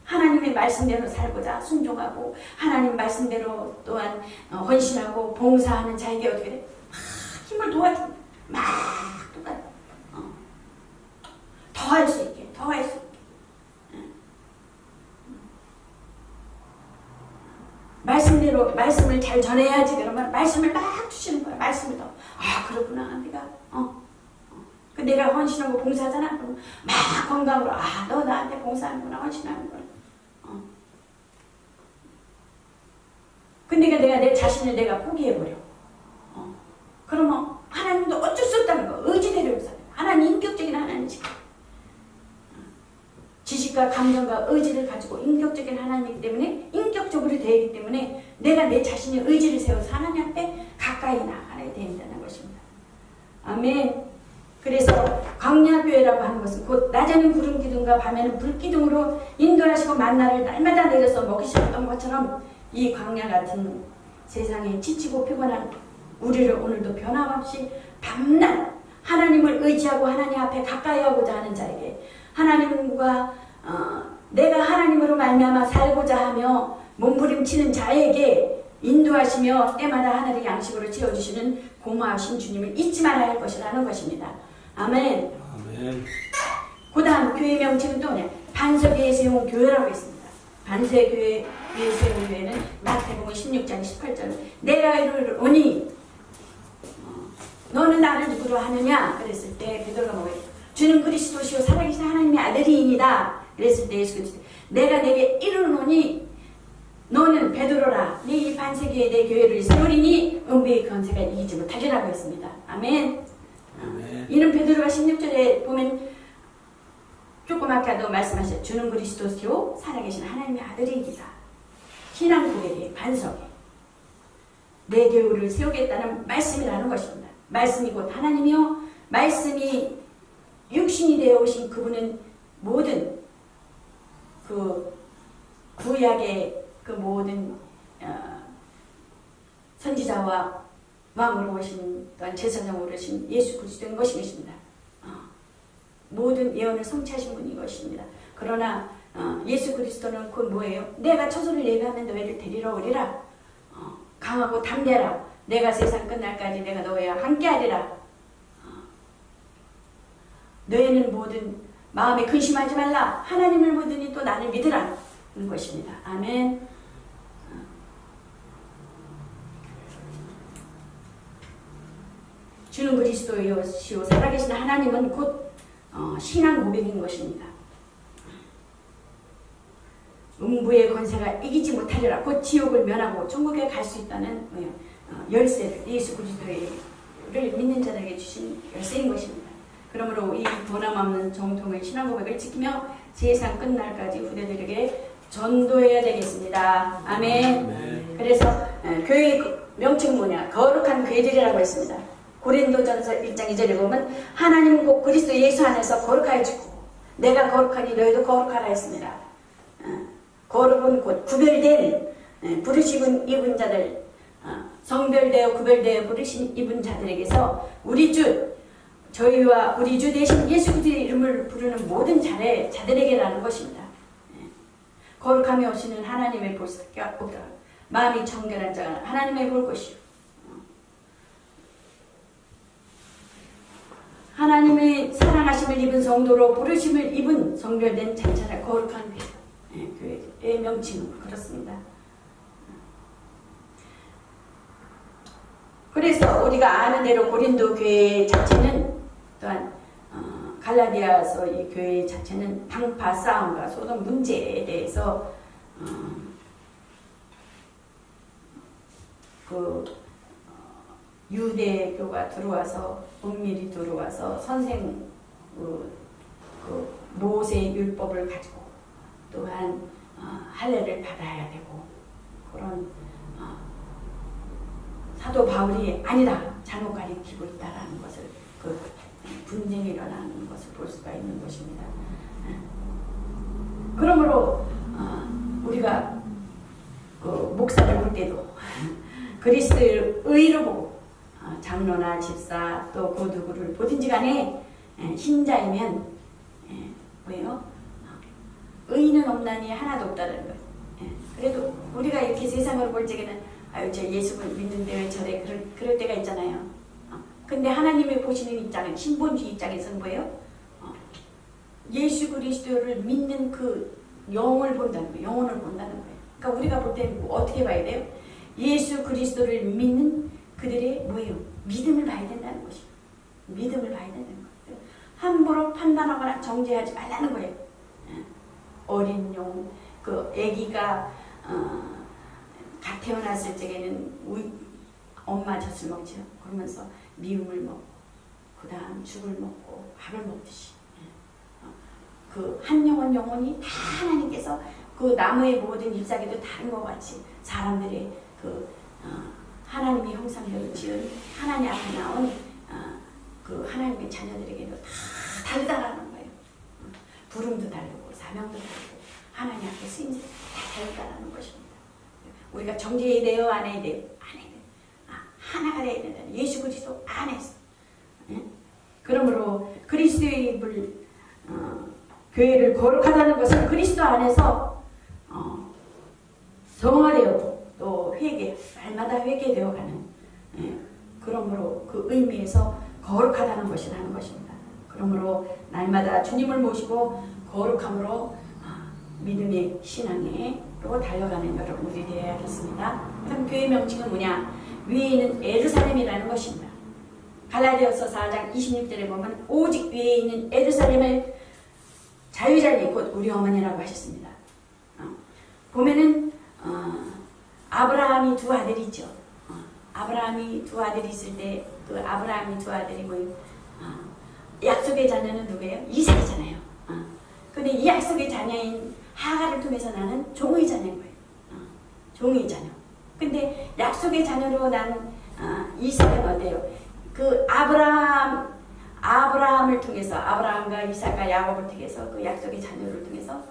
A: 하나님의 말씀대로 살고자 순종하고 하나님 말씀대로 또한 헌신하고 봉사하는 자에게 어떻게 돼? 막 힘을 도와줍니다. 막 똑같아. 더 할 수 있게, 더 할 수 있게. 말씀대로 말씀을 잘 전해야지. 그러면 말씀을 막 주시는 거야. 말씀을 더. 아 그렇구나. 내가 헌신하고 봉사하잖아. 그럼 막 건강으로 너 나한테 봉사하는구나, 헌신하는구나. 근데 내가 내 자신을 내가 포기해버려. 그러면 하나님도 어쩔 수 없다는 거. 의지대로 살아요. 하나님 인격적인 하나님이시고, 지식과 감정과 의지를 가지고 인격적인 하나님이기 때문에, 인격적으로 되기 때문에 내가 내 자신의 의지를 세워서 하나님 앞에 가까이 나가야 된다는 것입니다. 아멘. 그래서 광야교회라고 하는 것은 곧 낮에는 구름 기둥과 밤에는 불 기둥으로 인도하시고 만나를 날마다 내려서 먹이셨던 것처럼, 이 광야 같은 세상에 지치고 피곤한 우리를 오늘도 변함없이 밤낮 하나님을 의지하고 하나님 앞에 가까이 하고자 하는 자에게, 하나님과 내가 하나님으로 말미암아 살고자 하며 몸부림치는 자에게 인도하시며 때마다 하늘의 양식으로 채워주시는 고마우신 주님을 잊지 말아야 할 것이라는 것입니다. 아멘.
B: 아멘.
A: 그 다음 교회 명칭은 또 뭐냐? 반석에 세운 교회라고 했습니다. 반석에 세운 교회는 마태복음 16장 18절 내가 이르노니 너는 나를 누구로 하느냐? 그랬을 때 베드로가 뭐예요? 주는 그리스도시요 살아계신 하나님의 아들이이니다. 그랬을 때 예수 그리스도 내가 내게 이르노니 너는 베드로라. 네 이 반석에 내 교회를 세우리니 음부의 권세가 이기지 못하리라고 했습니다. 아멘. 이는 베드로가 16절에 보면 조금 아까도 말씀하셨죠. 주는 그리스도시요 살아계신 하나님의 아들이이다. 신앙 고백의 반석에 내 교회를 세우겠다는 말씀이라는 것입니다. 말씀이 곧 하나님이요 말씀이 육신이 되어 오신 그분은 모든 그 구약의 그 모든 선지자와 왕으로 오신 또한 제사장으로 오신 예수 그리스도인 것입니다. 모든 예언을 성취하신 분인 것입니다. 그러나 예수 그리스도는 곧 뭐예요? 내가 처소를 예비하면 너희를 데리러 오리라. 강하고 담대라. 내가 세상 끝날까지 내가 너희와 함께하리라. 너희는 모든 마음에 근심하지 말라. 하나님을 믿으니 또 나를 믿으라. 는 것입니다. 아멘. 주는 그리스도이시오 살아계신 하나님은 곧 신앙 고백인 것입니다. 음부의 권세가 이기지 못하리라. 곧 지옥을 면하고 천국에 갈 수 있다는 열쇠를 예수 그리스도를 믿는 자들에게 주신 열쇠인 것입니다. 그러므로 이 변함없는 정통의 신앙 고백을 지키며 세상 끝날까지 후대들에게 전도해야 되겠습니다. 아멘. 그래서 교회 명칭은 뭐냐? 거룩한 교회들이라고 했습니다. 고린도전서 1장 2절에 보면 하나님은 곧 그리스도 예수 안에서 거룩하여 주고 내가 거룩하니 너희도 거룩하라 했습니다. 거룩은 곧 구별된 부르심 입은 자들, 성별되어 구별되어 부르심 입은 자들에게서 우리 주 저희와 우리 주 대신 예수 그리스도의 이름을 부르는 모든 자들에게라는 것입니다. 거룩함이 오시는 하나님의 볼 수가 없다. 마음이 정결한 자가 하나님의 볼 것이요. 하나님의 사랑하심을 입은 성도로 부르심을 입은 성별된 잔차라 거룩한 교회의 명칭은 그렇습니다. 그래서 우리가 아는 대로 고린도 교회 자체는 또한 갈라디아서 이 교회 자체는 당파 싸움과 소동 문제에 대해서 유대교가 들어와서 은밀히 들어와서 선생 모세 율법을 가지고 또한 할례를 받아야 되고 그런 사도 바울이 아니다 잘못 가리키고 있다라는 것을 그 분쟁이 일어나는 것을 볼 수가 있는 것입니다. 그러므로 우리가 그 목사를 볼 때도 그리스도를 의로 보고 장로나 집사 또 그 누구를 보든지 간에 신자이면 뭐예요? 의인은 없나니 하나도 없다는 거예요. 그래도 우리가 이렇게 세상으로 볼 적에는 아유 저 예수를 믿는데 왜 저래 그럴 때가 있잖아요. 근데 하나님이 보시는 입장은 신본주의 입장에서는 뭐예요? 예수 그리스도를 믿는 그 영을 본다는 거예요. 영혼을 본다는 거예요. 그러니까 우리가 볼 때는 어떻게 봐야 돼요? 예수 그리스도를 믿는 그들의 뭐예요? 믿음을 봐야 된다는 것이에요. 믿음을 봐야 된다는 거예요. 함부로 판단하거나 정죄하지 말라는 거예요. 어린 용, 그 아기가 갓 태어났을 적에는 엄마 젖을 먹죠. 그러면서 미움을 먹고 그 다음 죽을 먹고 밥을 먹듯이 그 한 영혼이 다 하나님께서 그 나무의 모든 잎사귀도 다른 것 같이 사람들의 그 하나님의 형상대로 지은 하나님 앞에 나온 그 하나님의 자녀들에게도 다 다르다라는 거예요. 부름도 다르고 사명도 다르고 하나님 앞에 쓰임새 다 다르다라는 것입니다. 우리가 정죄해야 돼요? 안 해야 돼요? 안 해야 돼요. 하나가 돼야 된다. 예수 그리스도 안에서. 그러므로 그리스도의 입을 교회를 거룩하다는 것은 그리스도 안에서 정화되었고 또 회개, 날마다 회개되어가는 그러므로 그 의미에서 거룩하다는 것이라는 것입니다. 그러므로 날마다 주님을 모시고 거룩함으로 믿음의 신앙으로 달려가는 여러분들이 되어야겠습니다. 그럼 교회 명칭은 뭐냐? 위에 있는 예루살렘이라는 것입니다. 갈라디아서 4장 26절에 보면 오직 위에 있는 예루살렘을 자유자리 곧 우리 어머니라고 하셨습니다. 보면은 아브라함이 두 아들이 있죠. 아브라함이 두 아들이 있을 때 그 아브라함이 두 아들이 뭐예요? 약속의 자녀는 누구예요? 이삭이잖아요. 근데 이 약속의 자녀인 하가를 통해서 나는 종의 자녀인 거예요. 종의 자녀. 근데 약속의 자녀로 난 이삭은 어때요? 그 아브라함을 통해서 아브라함과 이삭과 야곱을 통해서 그 약속의 자녀를 통해서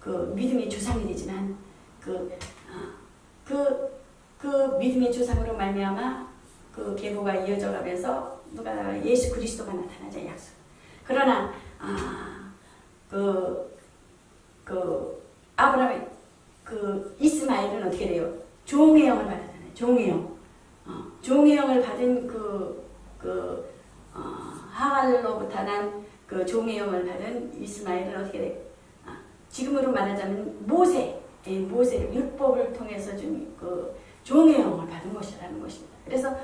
A: 그 믿음의 조상이 되지만 그 믿음의 조상으로 말미암아 그 계보가 이어져 가면서 누가 예수 그리스도가 나타나자 약속. 그러나 아브라함의 그 이스마엘은 어떻게 돼요? 종의 영을 받았잖아요. 종의 영. 종의 영을 받은 하갈로부터 난 그 종의 영을 받은 이스마엘은 어떻게 돼요? 지금으로 말하자면 모세를 율법을 통해서 준 그 종의 영을 받은 것이라는 것입니다. 그래서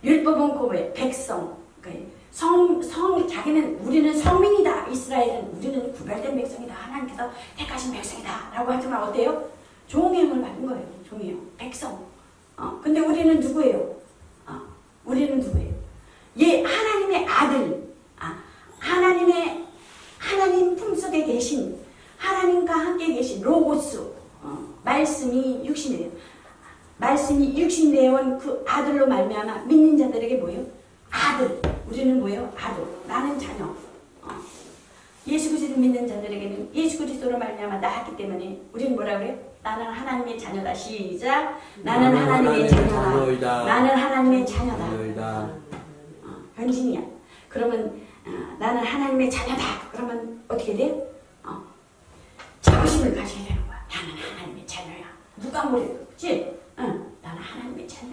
A: 율법은 고백, 백성, 자기는 우리는 성민이다. 이스라엘은 우리는 구별된 백성이다. 하나님께서 택하신 백성이다. 라고 하지만 어때요? 종의 영을 받은 거예요. 종의 영, 백성. 근데 우리는 누구예요? 우리는 누구예요? 하나님의 아들, 하나님 품속에 계신, 하나님과 함께 계신 로고스, 말씀이 육신이에요. 말씀이 육신되어 온 그 아들로 말미암아 믿는 자들에게 뭐예요? 아들. 우리는 뭐예요? 아들. 나는 자녀. 예수 그리스도를 믿는 자들에게는 예수 그리스도로 말미암아 낳았기 때문에 우리는 뭐라 그래요? 나는 하나님의 자녀다. 시작. 나는 하나님의 자녀다. 나는 하나님의 자녀다. 변신이야. 그러면 나는 하나님의 자녀다. 그러면 어떻게 돼요? 자부심을 가져야 되는 거야. 나는 하나님의 자녀야. 누가 뭐래도 그치? 나는 하나님의 자녀.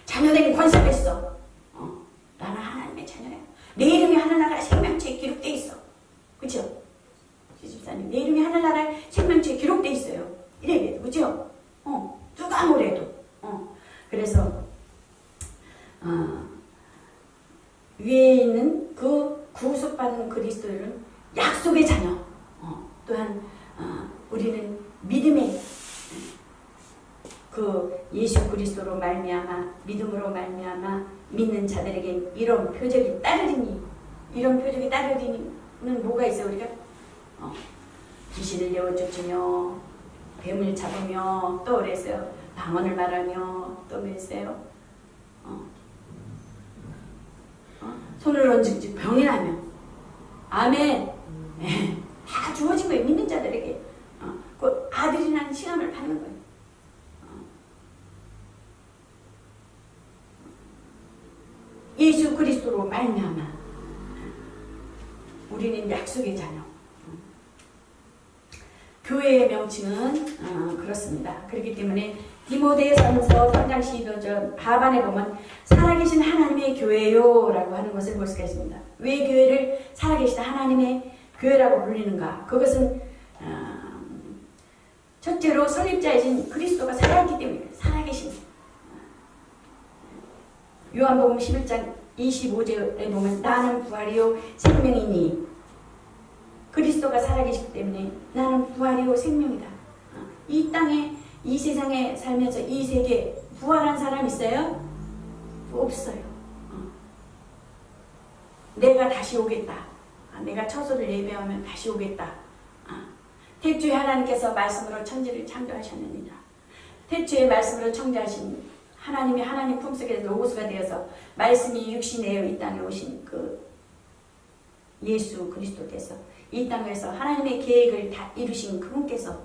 A: 자녀된 권세가 있어. 나는 하나님의 자녀야. 내 이름이 하늘나라 생명체에 기록되어 있어. 그쵸? 집사님, 내 이름이 하늘나라 생명체에 기록되어 있어요. 이래도 그죠? 누가 뭐래도. 그래서 위에 있는 그 구속받은 그리스도인은 약속의 자녀. 또한 우리는 믿음의 그 예수 그리스도로 말미암아 믿음으로 말미암아 믿는 자들에게 이런 표적이 따르리니 이런 표적이 따르리는 뭐가 있어요? 우리가 귀신을 내어쫓으며 뱀을 잡으며 또 그랬어요. 방언을 말하며 또 그랬어요. 손을 얹은지 병이 나며 아멘. 다 주어진 거예요. 믿는 자들에게 그 아들이라는 시간을 받는 거예요. 예수 그리스도로 말미암아 우리는 약속의 자녀. 교회의 명칭은 그렇습니다. 그렇기 때문에 디모데전서 3장 12절 하반에 보면 살아계신 하나님의 교회요 라고 하는 것을 볼 수가 있습니다. 왜 교회를 살아계신 하나님의 교회라고 불리는가? 그것은 첫째로 설립자이신 그리스도가 살아있기 때문에 살아계신 요한복음 11장 25절에 보면 나는 부활이요 생명이니 그리스도가 살아계시기 때문에 나는 부활이요 생명이다. 이 땅에 이 세상에 살면서 이 세계에 부활한 사람 있어요? 없어요. 내가 다시 오겠다. 내가 처소를 예배하면 다시 오겠다. 태초에 하나님께서 말씀으로 천지를 창조하셨느니라. 태초에 말씀으로 창조하신 하나님이 하나님 품속에서 로고스가 되어서 말씀이 육신내어 이 땅에 오신 그 예수 그리스도께서 이 땅에서 하나님의 계획을 다 이루신 그분께서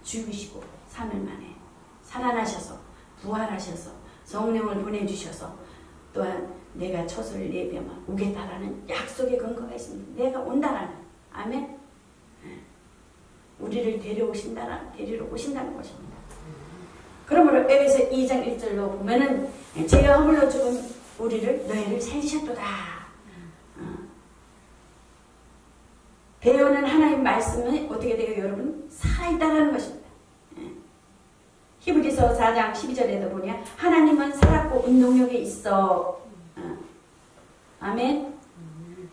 A: 죽으시고 3일 만에 살아나셔서 부활하셔서 성령을 보내주셔서 또한 내가 처소를 예비하면 오겠다라는 약속의 근거가 있습니다. 내가 온다라는 아멘. 우리를 데리러 오신다는 것입니다. 그러므로 에베소 2장 1절로 보면은 죄와 허물로 죽은 우리를 너희를 살리셨도다. 배우는 하나님 말씀은 어떻게 돼요, 여러분? 살아있다라는 것입니다. 히브리서 4장 12절에도 보냐 하나님은 살았고 운동력이 있어. 아멘.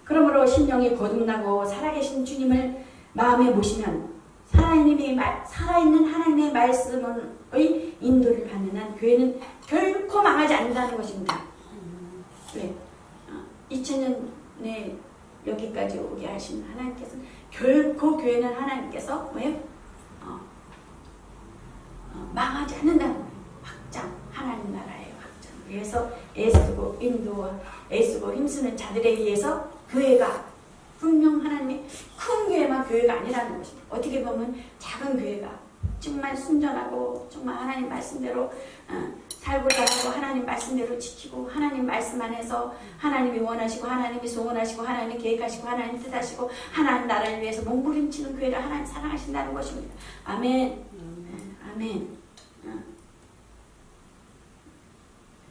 A: 그러므로 심령이 거듭나고 살아계신 주님을 마음에 모시면 살아있는 하나님의 말씀의 인도를 받는 한 교회는 결코 망하지 않는다는 것입니다. 왜? 2000년에 여기까지 오게 하신 하나님께서 결코 교회는 하나님께서 뭐예요? 망하지 않는다는 거예요. 확장, 하나님 나라의 확장. 그래서 애쓰고 힘쓰는 자들에 의해서 교회가 분명 하나님의 큰 교회만 교회가 아니라는 것입니다. 어떻게 보면 작은 교회가 정말 순전하고 정말 하나님 말씀대로 살고자 하고 하나님 말씀대로 지키고 하나님 말씀 안에서 하나님이 원하시고 하나님이 소원하시고 하나님이 계획하시고 하나님 뜻하시고 하나님 나라를 위해서 몸부림치는 교회를 하나님 사랑하신다는 것입니다. 아멘. 아멘.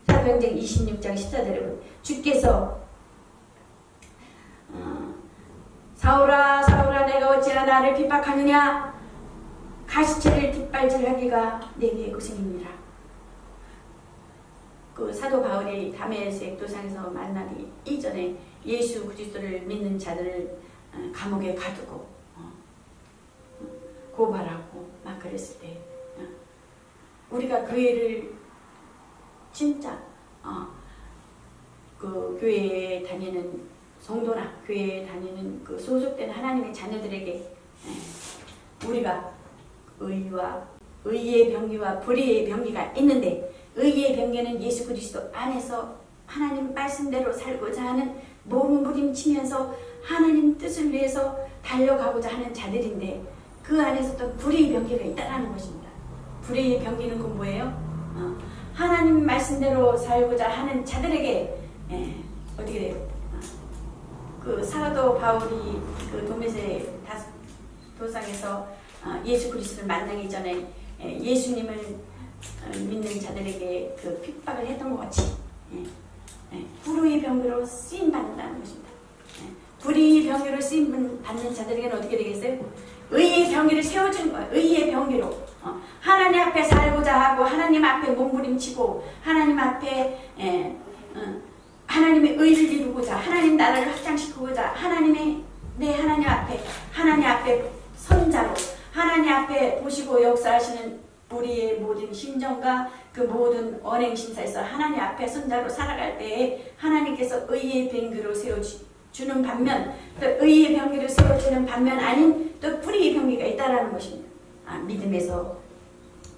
A: 사도행전 26장 14절에 보면 주께서 사울아 사울아 내가 어찌나 나를 핍박하느냐 가시체를 뒷발질하기가 내게 고생입니다. 그 사도 바울이 다메섹 도상에서 만나기 이전에 예수 그리스도를 믿는 자들을 감옥에 가두고 고발하고 막 그랬을 때 우리가 교회를 진짜 그 교회에 다니는 성도나 교회에 다니는 그 소속된 하나님의 자녀들에게 우리가 의의 병기와 불의의 병기가 있는데 의의 병기는 예수 그리스도 안에서 하나님 말씀대로 살고자 하는 몸부림치면서 하나님 뜻을 위해서 달려가고자 하는 자들인데 그 안에서 또 불의의 병기가 있다는 것입니다. 불의의 병기는 그 뭐예요? 하나님 말씀대로 살고자 하는 자들에게 어떻게 돼요? 그 사도 바울이 그 도메세 도상에서 예수 그리스도를 만나기 전에 예수님을 믿는 자들에게 그 핍박을 했던 것 같이 불의의 병기로 쓰임 받는다는 것입니다. 불의의 병기로 쓰임 받는 자들에게는 어떻게 되겠어요? 의의 병기를 세워주는 거예요. 의의 병기로 하나님 앞에 살고자 하고 하나님 앞에 몸부림치고 하나님 앞에 하나님의 의를 이루고자 하나님 나라를 확장시키고자 하나님 앞에 선자로 하나님 앞에 보시고 역사하시는 우리의 모든 심정과 그 모든 언행심사에서 하나님 앞에 손자로 살아갈 때에 하나님께서 의의 병기로 세워주는 반면 또 의의 병기로 세워주는 반면 아닌 또 불의의 병기가 있다라는 것입니다. 믿음에서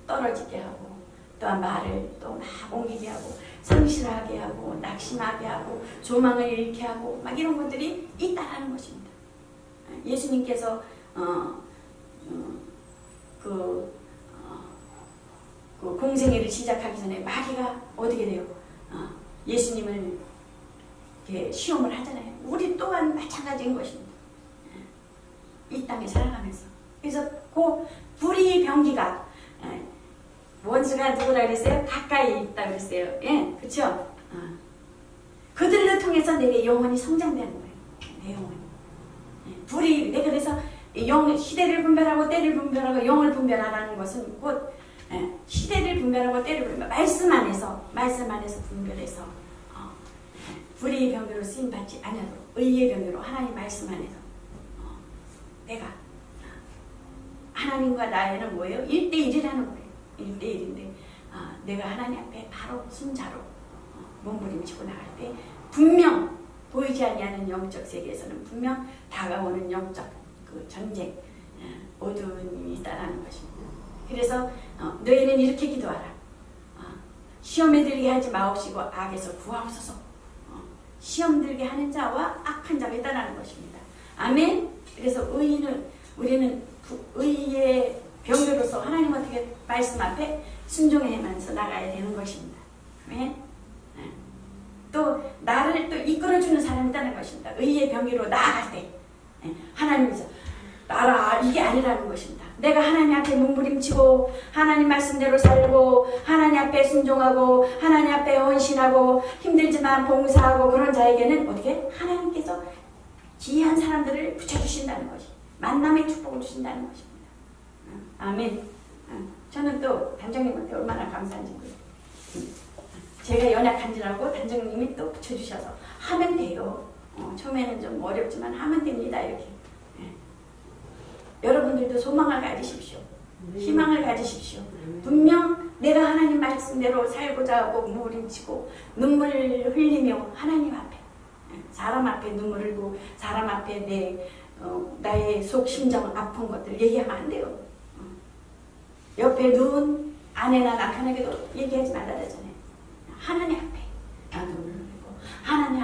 A: 떨어지게 하고 또한 말을 또 막 옮기게 하고 상실하게 하고 낙심하게 하고 조망을 잃게 하고 막 이런 것들이 있다라는 것입니다. 예수님께서 그 공생애를 시작하기 전에 마귀가 어떻게 돼요? 예수님을 이렇게 시험을 하잖아요. 우리 또한 마찬가지인 것입니다. 이 땅에 살아가면서. 그래서 그 불의 병기가 원수가 누구라 그랬어요? 가까이 있다 그랬어요. 예, 그렇죠? 그들을 통해서 내 영혼이 성장되는 거예요. 내 영혼이. 불의, 내가 그래서 시대를 분별하고 때를 분별하고 영을 분별하라는 것은 곧 시대를 분별하고 때를 분별, 말씀 안에서 분별해서 불의의 병기로 쓰임받지 아니하도록 의의 병기로 하나님 말씀 안에서 내가 하나님과 나에는 뭐예요? 1대1이라는 거예요. 1대1인데 내가 하나님 앞에 바로 순자로 몸부림치고 나갈 때 분명 보이지 아니하는 영적 세계에서는 분명 다가오는 영적 그 전쟁, 어두움이 있다라는 것입니다. 그래서 너희는 이렇게 기도하라. 시험에 들게 하지 마옵시고 악에서 구하옵소서. 시험 들게 하는 자와 악한 자가 있다라는 것입니다. 아멘. 그래서 우리는 의의 병교로서 하나님 어떻게 말씀 앞에 순종해야만서 나가야 되는 것입니다. 아멘. 또 나를 또 이끌어주는 사람이 있다는 것입니다. 의의 병기로 나아갈 때 하나님께서 나라 이게 아니라는 것입니다. 내가 하나님 앞에 몸부림치고 하나님 말씀대로 살고 하나님 앞에 순종하고 하나님 앞에 헌신하고 힘들지만 봉사하고 그런 자에게는 어떻게 하나님께서 귀한 사람들을 붙여주신다는 것이 만남의 축복을 주신다는 것입니다. 아멘. 저는 또 단장님한테 얼마나 감사한지 모르겠어요. 제가 연약한지라고 단장님이 또 붙여주셔서 하면 돼요. 처음에는 좀 어렵지만 하면 됩니다. 이렇게. 여러분들도 소망을 가지십시오. 희망을 가지십시오. 분명 내가 하나님 말씀대로 살고자 하고 몸부림치고 눈물을 흘리며 하나님 앞에 사람 앞에 눈물 흘리고 사람 앞에 나의 속 심정 아픈 것들 얘기하면 안 돼요. 옆에 누운 아내나 남편에게도 얘기하지 말라 그러잖아요. 하나님 앞에 눈물 흘리고 하나님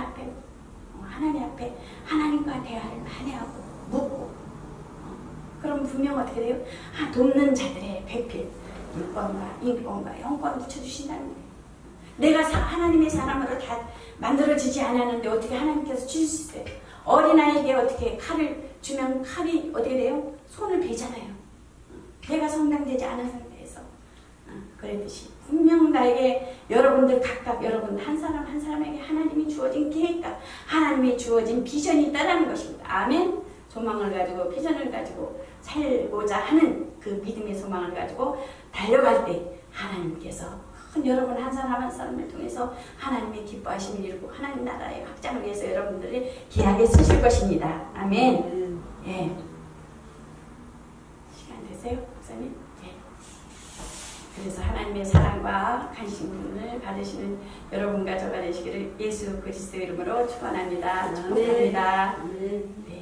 A: 앞에 하나님과 대화를 많이 하고 묻고 그럼 분명 어떻게 돼요? 돕는 자들의 배필 인권과 영권 붙여주신다는 거예요. 내가 하나님의 사람으로 다 만들어지지 않았는데 어떻게 하나님께서 주실 수 있어요? 어린아이에게 어떻게 칼을 주면 칼이 어떻게 돼요? 손을 베잖아요. 배가 성장되지 않은 상태에서 그랬듯이 분명 나에게 여러분들 각각 여러분 한 사람 한 사람에게 하나님이 주어진 계획과 하나님이 주어진 비전이 있다는 것입니다. 아멘. 소망을 가지고 비전을 가지고 살고자 하는 그 믿음의 소망을 가지고 달려갈 때 하나님께서 여러분 한 사람 한 사람을 통해서 하나님의 기뻐하심을 이루고 하나님 나라의 확장을 위해서 여러분들을 귀하게 쓰실 것입니다. 아멘. 예. 시간 되세요, 목사님? 예. 그래서 하나님의 사랑과 관심을 받으시는 여러분과 저가 되시기를 예수 그리스도의 이름으로 축원합니다. 축복합니다. 네.